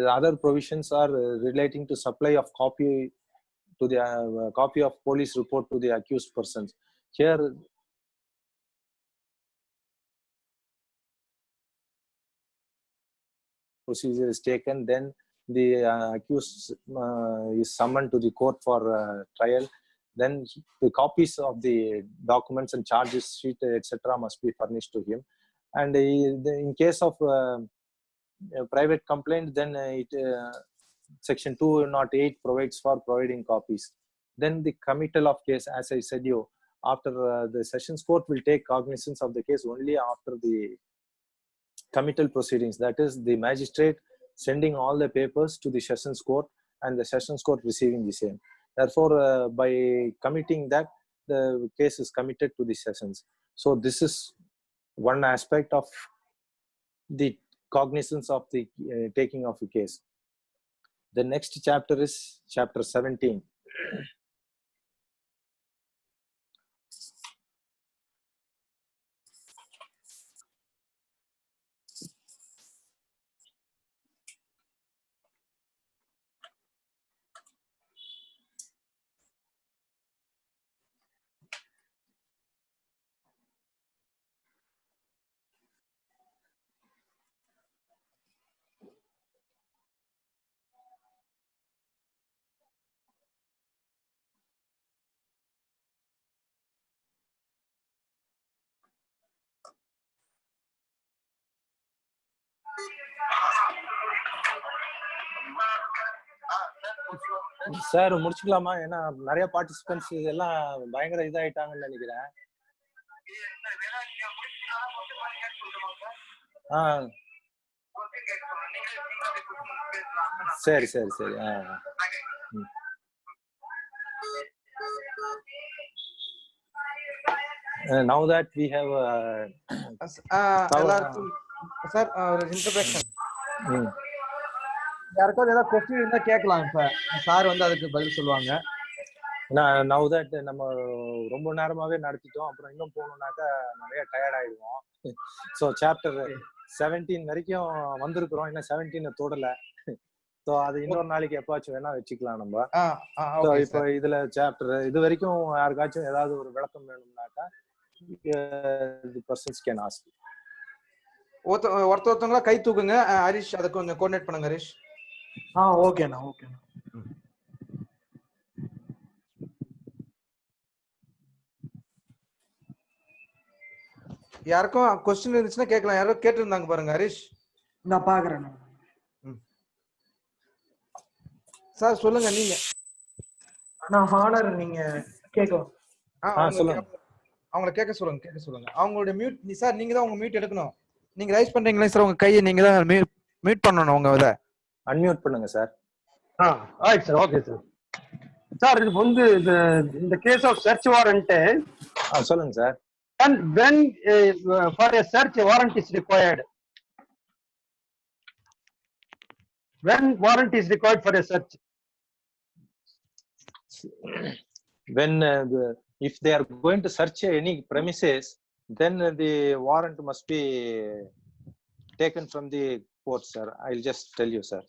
B: other provisions are relating to supply of copy to the copy of police report to the accused persons. Here, procedure is taken, then the accused is summoned to the court for trial, then the copies of the documents and charges sheet, etc., must be furnished to him. And in case of a private complaint, then section 208 provides for providing copies. Then the committal of case, as I said you, after the sessions court will take cognizance of the case only after the committal proceedings. That is, the magistrate sending all the papers to the sessions court and the sessions court receiving the same. Therefore, by committing that, the case is committed to the sessions. So this is one aspect of the cognizance of the taking of a case. The next chapter is chapter 17. Sir முடிச்சுக்கலாமா? ஏன்னா நிறைய participants எல்லாம் பயங்கர இதாயிட்டாங்கன்னு நினைக்கிறேன். சரி சரி சரி. Now that we have
E: sir introduction, யாருக்காவது ஏதாவது क्वेश्चन இருந்தா கேட்கலாம். இப்ப சார் வந்து அதுக்கு பதில் சொல்லுவாங்க.
B: Now that நம்ம ரொம்ப நேரமாவே நடத்திட்டோம், அப்புறம் இன்னும் போகணும்னாக்கா நிறைய டயர்ட் ஆயிடுவோம். ஸோ சாப்டர் 17 வரைக்கும் வந்திருக்கிறோம், இன்னும் 17 தொடல. ஸோ அது இன்னொரு நாளைக்கு எப்பாச்சும் வேணா வச்சுக்கலாம் நம்ம. இப்போ இதுல சாப்டர் இது வரைக்கும் யாருக்காச்சும் ஏதாவது ஒரு விளக்கம் வேணும்னாக்கா the persons can ask.
E: ஒருத்தவங்களா கை தூக்குங்க. ஹரிஷ் அதை கொஞ்சம் கோஆர்டினேட் பண்ணுங்க. ஹரிஷ்.
A: ஓகேண்ணா ஓகேண்ணா.
E: யாருக்கும் क्वेश्चन இருந்துச்சுன்னா கேட்கலாம். யாரோ கேட்டிருந்தாங்க பாருங்க. ஹரிஷ்
A: நான் பாக்குறேன்.
E: சார் சொல்லுங்க. நீங்க
A: நான் ஹானர் நீங்க கேட்கலாம்.
E: சொல்லுங்க. அவங்கள கேட்க சொல்லுங்க. அவங்களோட மியூட் சார் நீங்க தான் உங்க மியூட் எடுக்கணும். நீங்க ரைஸ் பண்றீங்களா சார்? உங்க கையை நீங்க தான் மியூட் பண்ணனும். உங்க இத அன்மியூட் பண்ணுங்க sir.
F: Alright sir. Okay sir. Sir இது வந்து இந்த கேஸ் ஆஃப் சர்ச் வாரண்ட்
B: சொல்லுங்க sir.
F: and when for a search warrant is required, when warrant is required for a search,
B: when if they are going to search any premises, then the warrant must be taken from the court, sir. I'll just tell you, sir.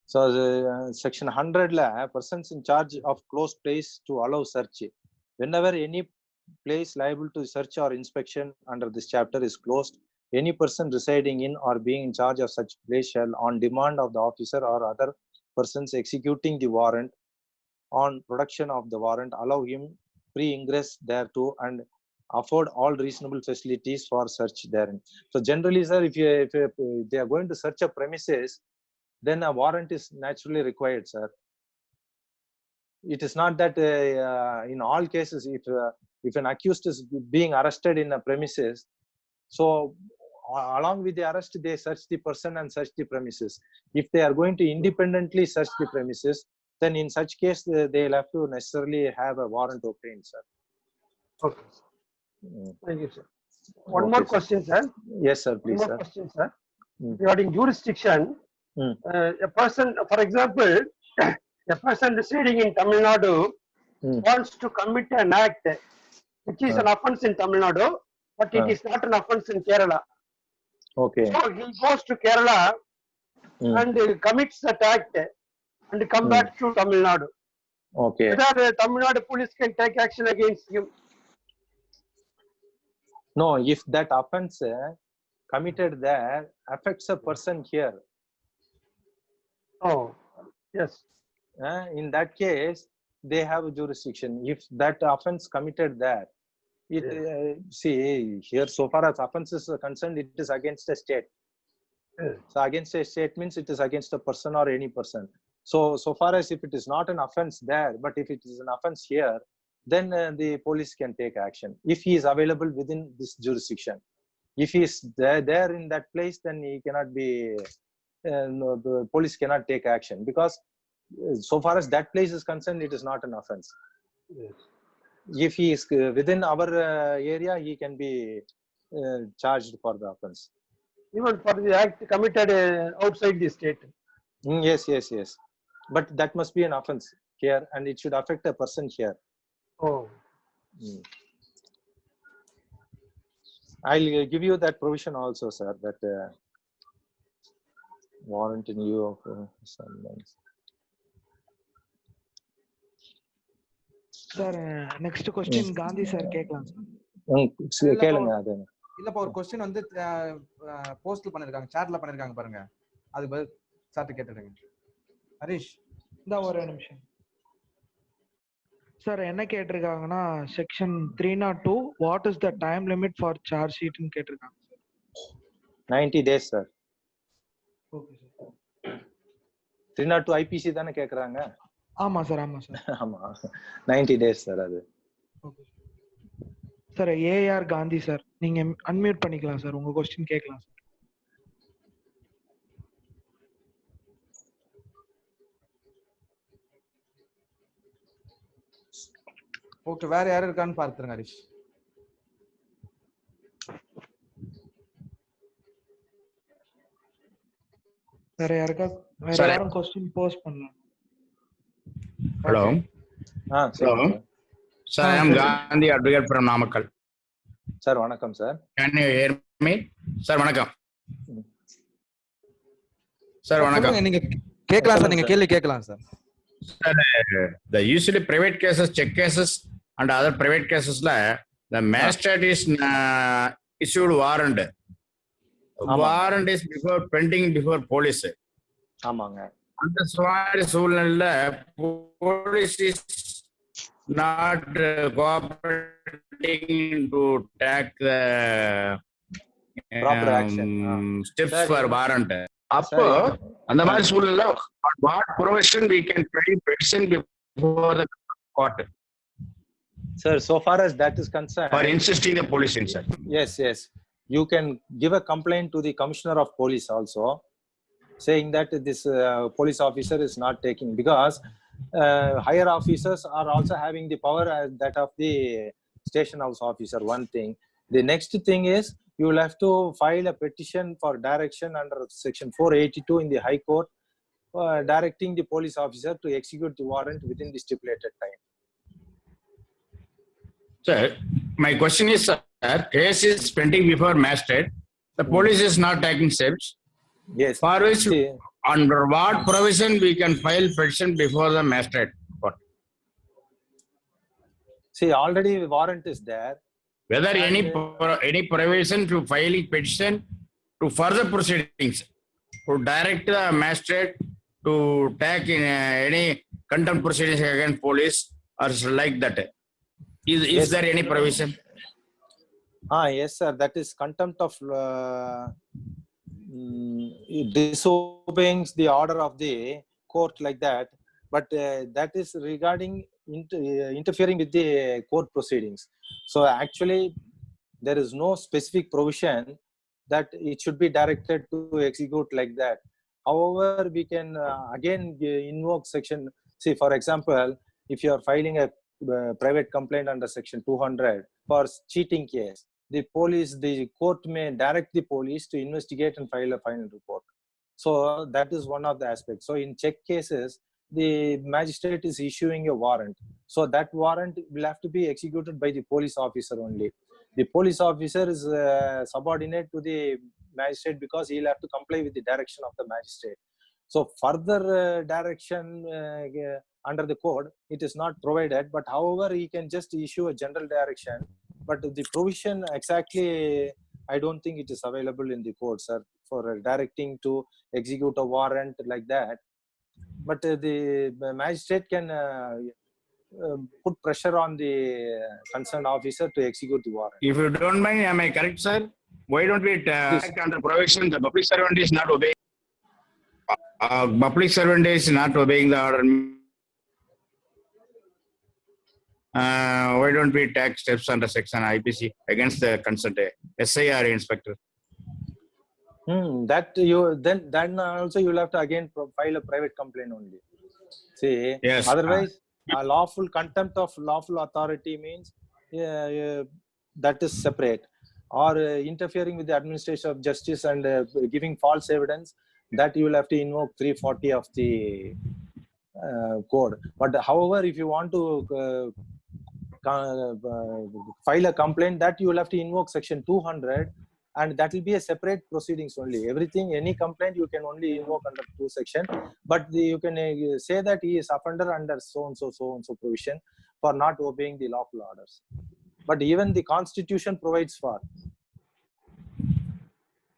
B: So section 100 la persons in charge of closed place to allow search. Whenever any place liable to search or inspection under this chapter is closed, any person residing in or being in charge of such place shall, on demand of the officer or other persons executing the warrant, on production of the warrant, allow him free ingress thereto and afford all reasonable facilities for search therein. So generally, sir, if they are going to search a premises, then a warrant is naturally required, sir. It is not that in all cases, if an accused is being arrested in a premises, so along with the arrest, they search the person and search the premises. If they are going to independently search the premises, then in such case, they'll have to necessarily have a warrant obtained, sir.
F: Okay. Thank you, sir. One
B: Okay,
F: more
B: sir.
F: question, sir.
B: Yes, sir,
F: One
B: please,
F: more
B: sir.
F: question, sir.
B: Mm.
F: Regarding jurisdiction, a person, for example, a person residing in Tamil Nadu wants to commit an act which is an offense in Tamil Nadu, but it is not an offense in Kerala.
B: Okay.
F: So he goes to Kerala and commits that act and come back to Tamil Nadu.
B: Okay.
F: Whether the Tamil Nadu police can take action against him.
B: No, if that offense committed there affects a person here,
F: Oh, yes.
B: in that case, they have a jurisdiction. If that offense committed there, see here, so far as offenses are concerned, it is against a state. So against a state means it is against a person or any person. So far as if it is not an offense there, but if it is an offense here, then the police can take action if he is available within this jurisdiction. If he is there in that place, then he cannot be. No, the police cannot take action because so far as that place is concerned, it is not an offense.
F: Yes.
B: If he is within our area, he can be charged for the offense.
F: Even for the act committed outside the state.
B: Yes. But that must be an offense here, and it should affect a person here.
F: Oh.
B: I'll give you that provision also, sir. That warrant in lieu of summons.
A: Sir, next question Gandhi sir கேக்கலாம்
B: கேளுங்க அது.
E: இல்லப்பா ஒரு question வந்து போஸ்ட்ல பண்ணிருக்காங்க, சாட்ல பண்ணிருக்காங்க பாருங்க. அது பதில் சார்ட்ட கேட்டுடுங்க. ஹரிஷ்
A: இந்த ஒரு நிமிஷம் சார் என்ன கேட்டிருக்காங்கன்னா section 302 what is the time limit for charge ஷீட்னு கேட்டிருக்காங்க sir.
B: 90 days sir.
A: Okay sir.
B: 302 IPC தானே கேக்குறாங்க?
A: ஆமா சார்.
B: ஆமா 90 days சார் அது.
A: Okay sir. A R Gandhi sir, நீங்க அன்மியூட் பண்ணிக்கலாம் சார், உங்க क्वेश्चन கேட்கலாம் சார்.
E: ஓகே, வேற யாரும் இருக்கான்னு பார்த்துருங்க ஹரிஷ்.
A: வேற யாரும் क्वेश्चन போஸ்ட் பண்ணலாம்.
G: Hello. Hello. Sir, I am Gandhi, advocate from Namakkal.
B: Sir, vanakkam sir.
G: Can you hear me? Sir, vanakkam. Sir, vanakkam.
E: நீங்க கேட்கலாம் சார், நீங்க கேள்வி கேட்கலாம் sir.
G: Sir, the usually private cases, check cases and other private cases la the magistrate is issued warrant. Warrant is pending before police.
B: ஆமாங்க.
G: அந்த மாதிரி சூழ்நிலையில police is not cooperating to take the
B: proper action
G: steps for warrant. அப்போ அந்த மாதிரி சூழ்நிலையில what provision we can petition before the court?
B: Sir, so far as that is concerned,
G: for insisting the police in, sir.
B: Yes. You can give a complaint to the commissioner of police also, saying that this police officer is not taking, because higher officers are also having the power as that of the station house officer. One thing. The next thing is you will have to file a petition for direction under section 482 in the High Court, directing the police officer to execute the warrant within the stipulated time.
G: Sir, my question is, sir, case is pending before magistrate. The police is not taking steps.
B: Yes.
G: For which, under what provision we can file petition before the magistrate court?
B: See, already warrant is there.
G: Whether any provision to filing petition to further proceedings, to direct the magistrate to take in any contempt proceedings against police or like that. Is there any provision?
B: Yes, sir. That is contempt of disobedience obeying the order of the court like that, but that is regarding interfering with the court proceedings. So actually there is no specific provision that it should be directed to execute like that. However, we can again invoke section. See, for example, if you are filing a private complaint under section 200 for cheating case, the court may direct the police to investigate and file a final report. So that is one of the aspects. So in check cases, the magistrate is issuing a warrant. So that warrant will have to be executed by the police officer only. The police officer is subordinate to the magistrate because he'll have to comply with the direction of the magistrate. So further direction under the code, it is not provided, but however, he can just issue a general direction. But the provision exactly, I don't think it is available in the code, sir, for directing to execute a warrant like that. But the magistrate can put pressure on the concerned officer to execute the warrant.
G: If you don't mind, am I correct, sir? Why don't we act under provision the public servant is not obeying? Public servant is not obeying the order. Why don't we take steps under section IPC against the concerned SIR inspector?
B: That you then also you'll have to again file a private complaint only. See,
G: yes.
B: Otherwise, a lawful contempt of lawful authority means that is separate. Or interfering with the administration of justice and giving false evidence, that you will have to invoke 340 of the code. But however, if you want to file a complaint, that you will have to invoke section 200, and that will be a separate proceedings only. Everything, any complaint you can only invoke under 2 section, but you can say that he is offender under so and so provision for not obeying the lawful orders. But even the constitution provides for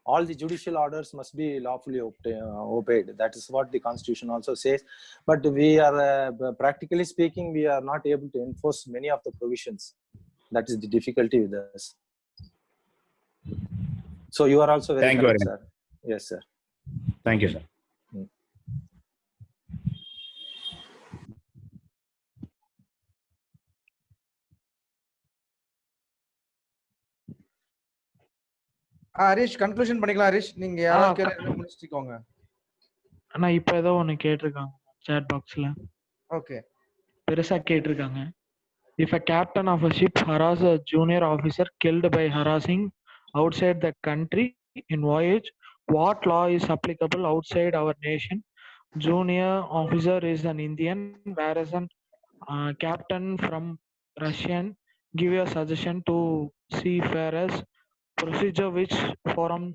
B: all the judicial orders must be lawfully obeyed. That is what the constitution also says. But we are practically speaking, we are not able to enforce many of the provisions. That is the difficulty with us. So you are also very correct, sir. Yes, sir.
G: Thank you, sir.
E: Harish conclusion பண்ணிக்கலாம். ஹரிஷ் நீங்க யாராவது கேள்வி முடிச்சிக்கோங்க.
A: அண்ணா இப்போ ஏதோ ஒன்னு கேட்டிருக்காங்க chat boxல.
E: Okay.
A: பெருசா கேட்டிருக்காங்க. If a captain of a ship harass a junior officer killed by harassing outside the country in voyage, what law is applicable outside our nation? Junior officer is an Indian, whereas an captain from Russian. Give a suggestion to seafarers procedure which forum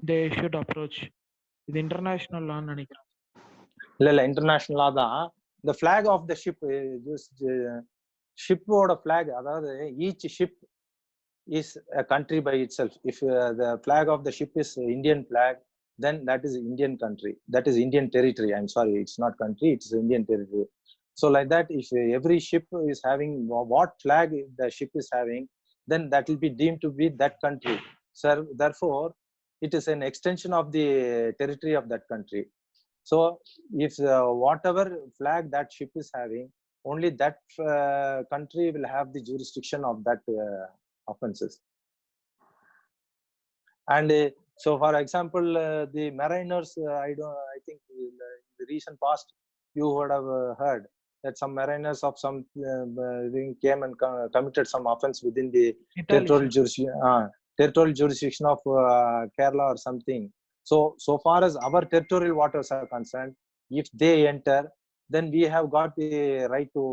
A: they should approach. இது international லா நினைக்கிறேன்.
B: இல்ல international லா தான். The flag of the ship, ஷிப்போட flag, அதாவது each ship is a country by itself. If the flag of the ship is Indian flag, then that is Indian country, that is Indian territory. I'm sorry, it's not country, it's Indian territory. So like that, if every ship is having what flag the ship is having, then that will be deemed to be that country. So therefore, it is an extension of the territory of that country. So if whatever flag that ship is having, only that country will have the jurisdiction of that offenses. And so for example, the mariners, I think in the recent past you would have heard that some mariners of some came and committed some offense within the territorial jurisdiction of Kerala or something. So far as our territorial waters are concerned, if they enter, then we have got the right to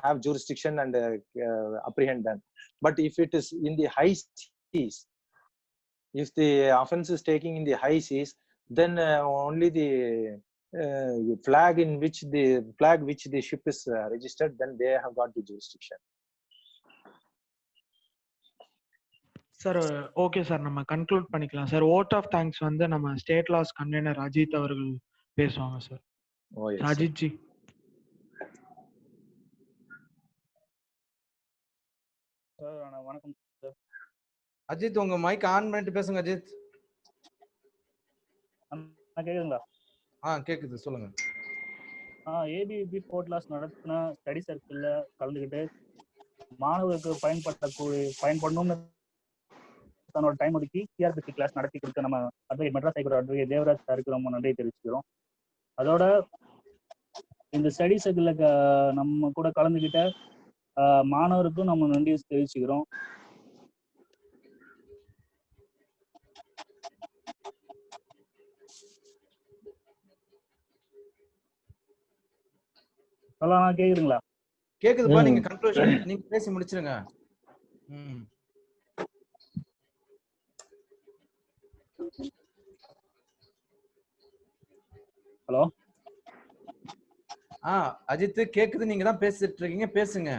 B: have jurisdiction and apprehend them. But if it is in the high seas, if the offense is taking in the high seas, then only the flag which the ship is registered, then they have got the jurisdiction.
A: Sir okay sir, நம்ம conclude பண்ணிக்கலாம் sir. Vote of thanks வந்து நம்ம state loss convener Ajith அவர்கள் பேசுவாங்க sir. Ajith G.
H: வணக்கம் sir.
E: Ajith உங்க mic on பண்ணிட்டு பேசுங்க அஜித்.
H: கேக்குதுங்களா?
E: கேக்குது, சொல்லுங்க.
H: ஏபிவிபி போட்லாஸ் நடத்தின ஸ்டடி சர்க்கிள்ல கலந்துக்கிட்டு மாணவர்களுக்கு பயன்படணும்னு தன்னோட டைம் ஒதுக்கி சிஆர்பிசி கிளாஸ் நடத்தி கொடுக்க நம்ம advocate Madras high court advocate Devaraj சாருக்கு ரொம்ப நன்றி தெரிவிச்சுக்கிறோம். அதோட இந்த ஸ்டடி சர்க்கிள்ல நம்ம கூட கலந்துக்கிட்ட மாணவருக்கும் நம்ம நன்றி தெரிவிச்சுக்கிறோம். கேக்குதுங்களா?
E: கேக்குதுப்பா. நீங்க கன்க்ளூஷன் நீங்க பேசி முடிச்சிருங்க.
H: ஹலோ
E: அஜித் கேக்குது, நீங்க தான் பேசிட்டு இருக்கீங்க, பேசுங்க.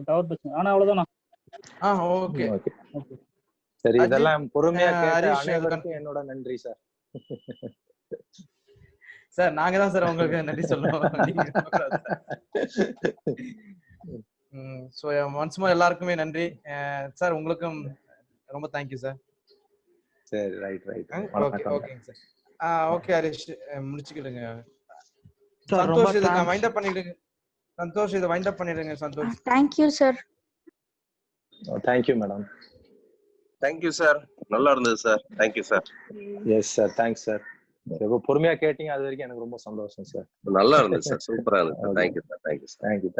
H: டவர் பிரச்சனை. அவ்வளவுதானா?
E: ஓகே.
B: சரி, இதெல்லாம் பொறுமையா கேட்ட அனைவருக்கும் என்னோட நன்றி சார்.
E: சார் நாங்க தான் சார் உங்களுக்கு நன்றி சொல்லுவோம். ஒன்ஸ் மோர் எல்லாருக்குமே நன்றி சார். உங்களுக்கும் ரொம்ப தேங்க்யூ சார்.
B: சரி, ரைட்.
E: ஓகேங்க சார். ஓகே ஹரிஷ், முடிச்சுக்கிடுங்க. சந்தோஷ் இத வைண்ட் அப் பண்ணிடுங்க. சந்தோஷ் இத வைண்ட் அப் பண்ணிடுங்க. Santhosh
I: thank you sir.
B: Thank you madam.
J: Thank you sir. நல்லா இருந்தது sir. Thank you sir.
B: Yes sir, thanks sir. ரொம்ப பொறுமையா கேட்டீங்க, அது வரைக்கும் எனக்கு ரொம்ப சந்தோஷம் சார்.
J: நல்லா இருந்தது சார். சூப்பரா இருந்தது. Thank you sir.
B: தேங்க்யூ.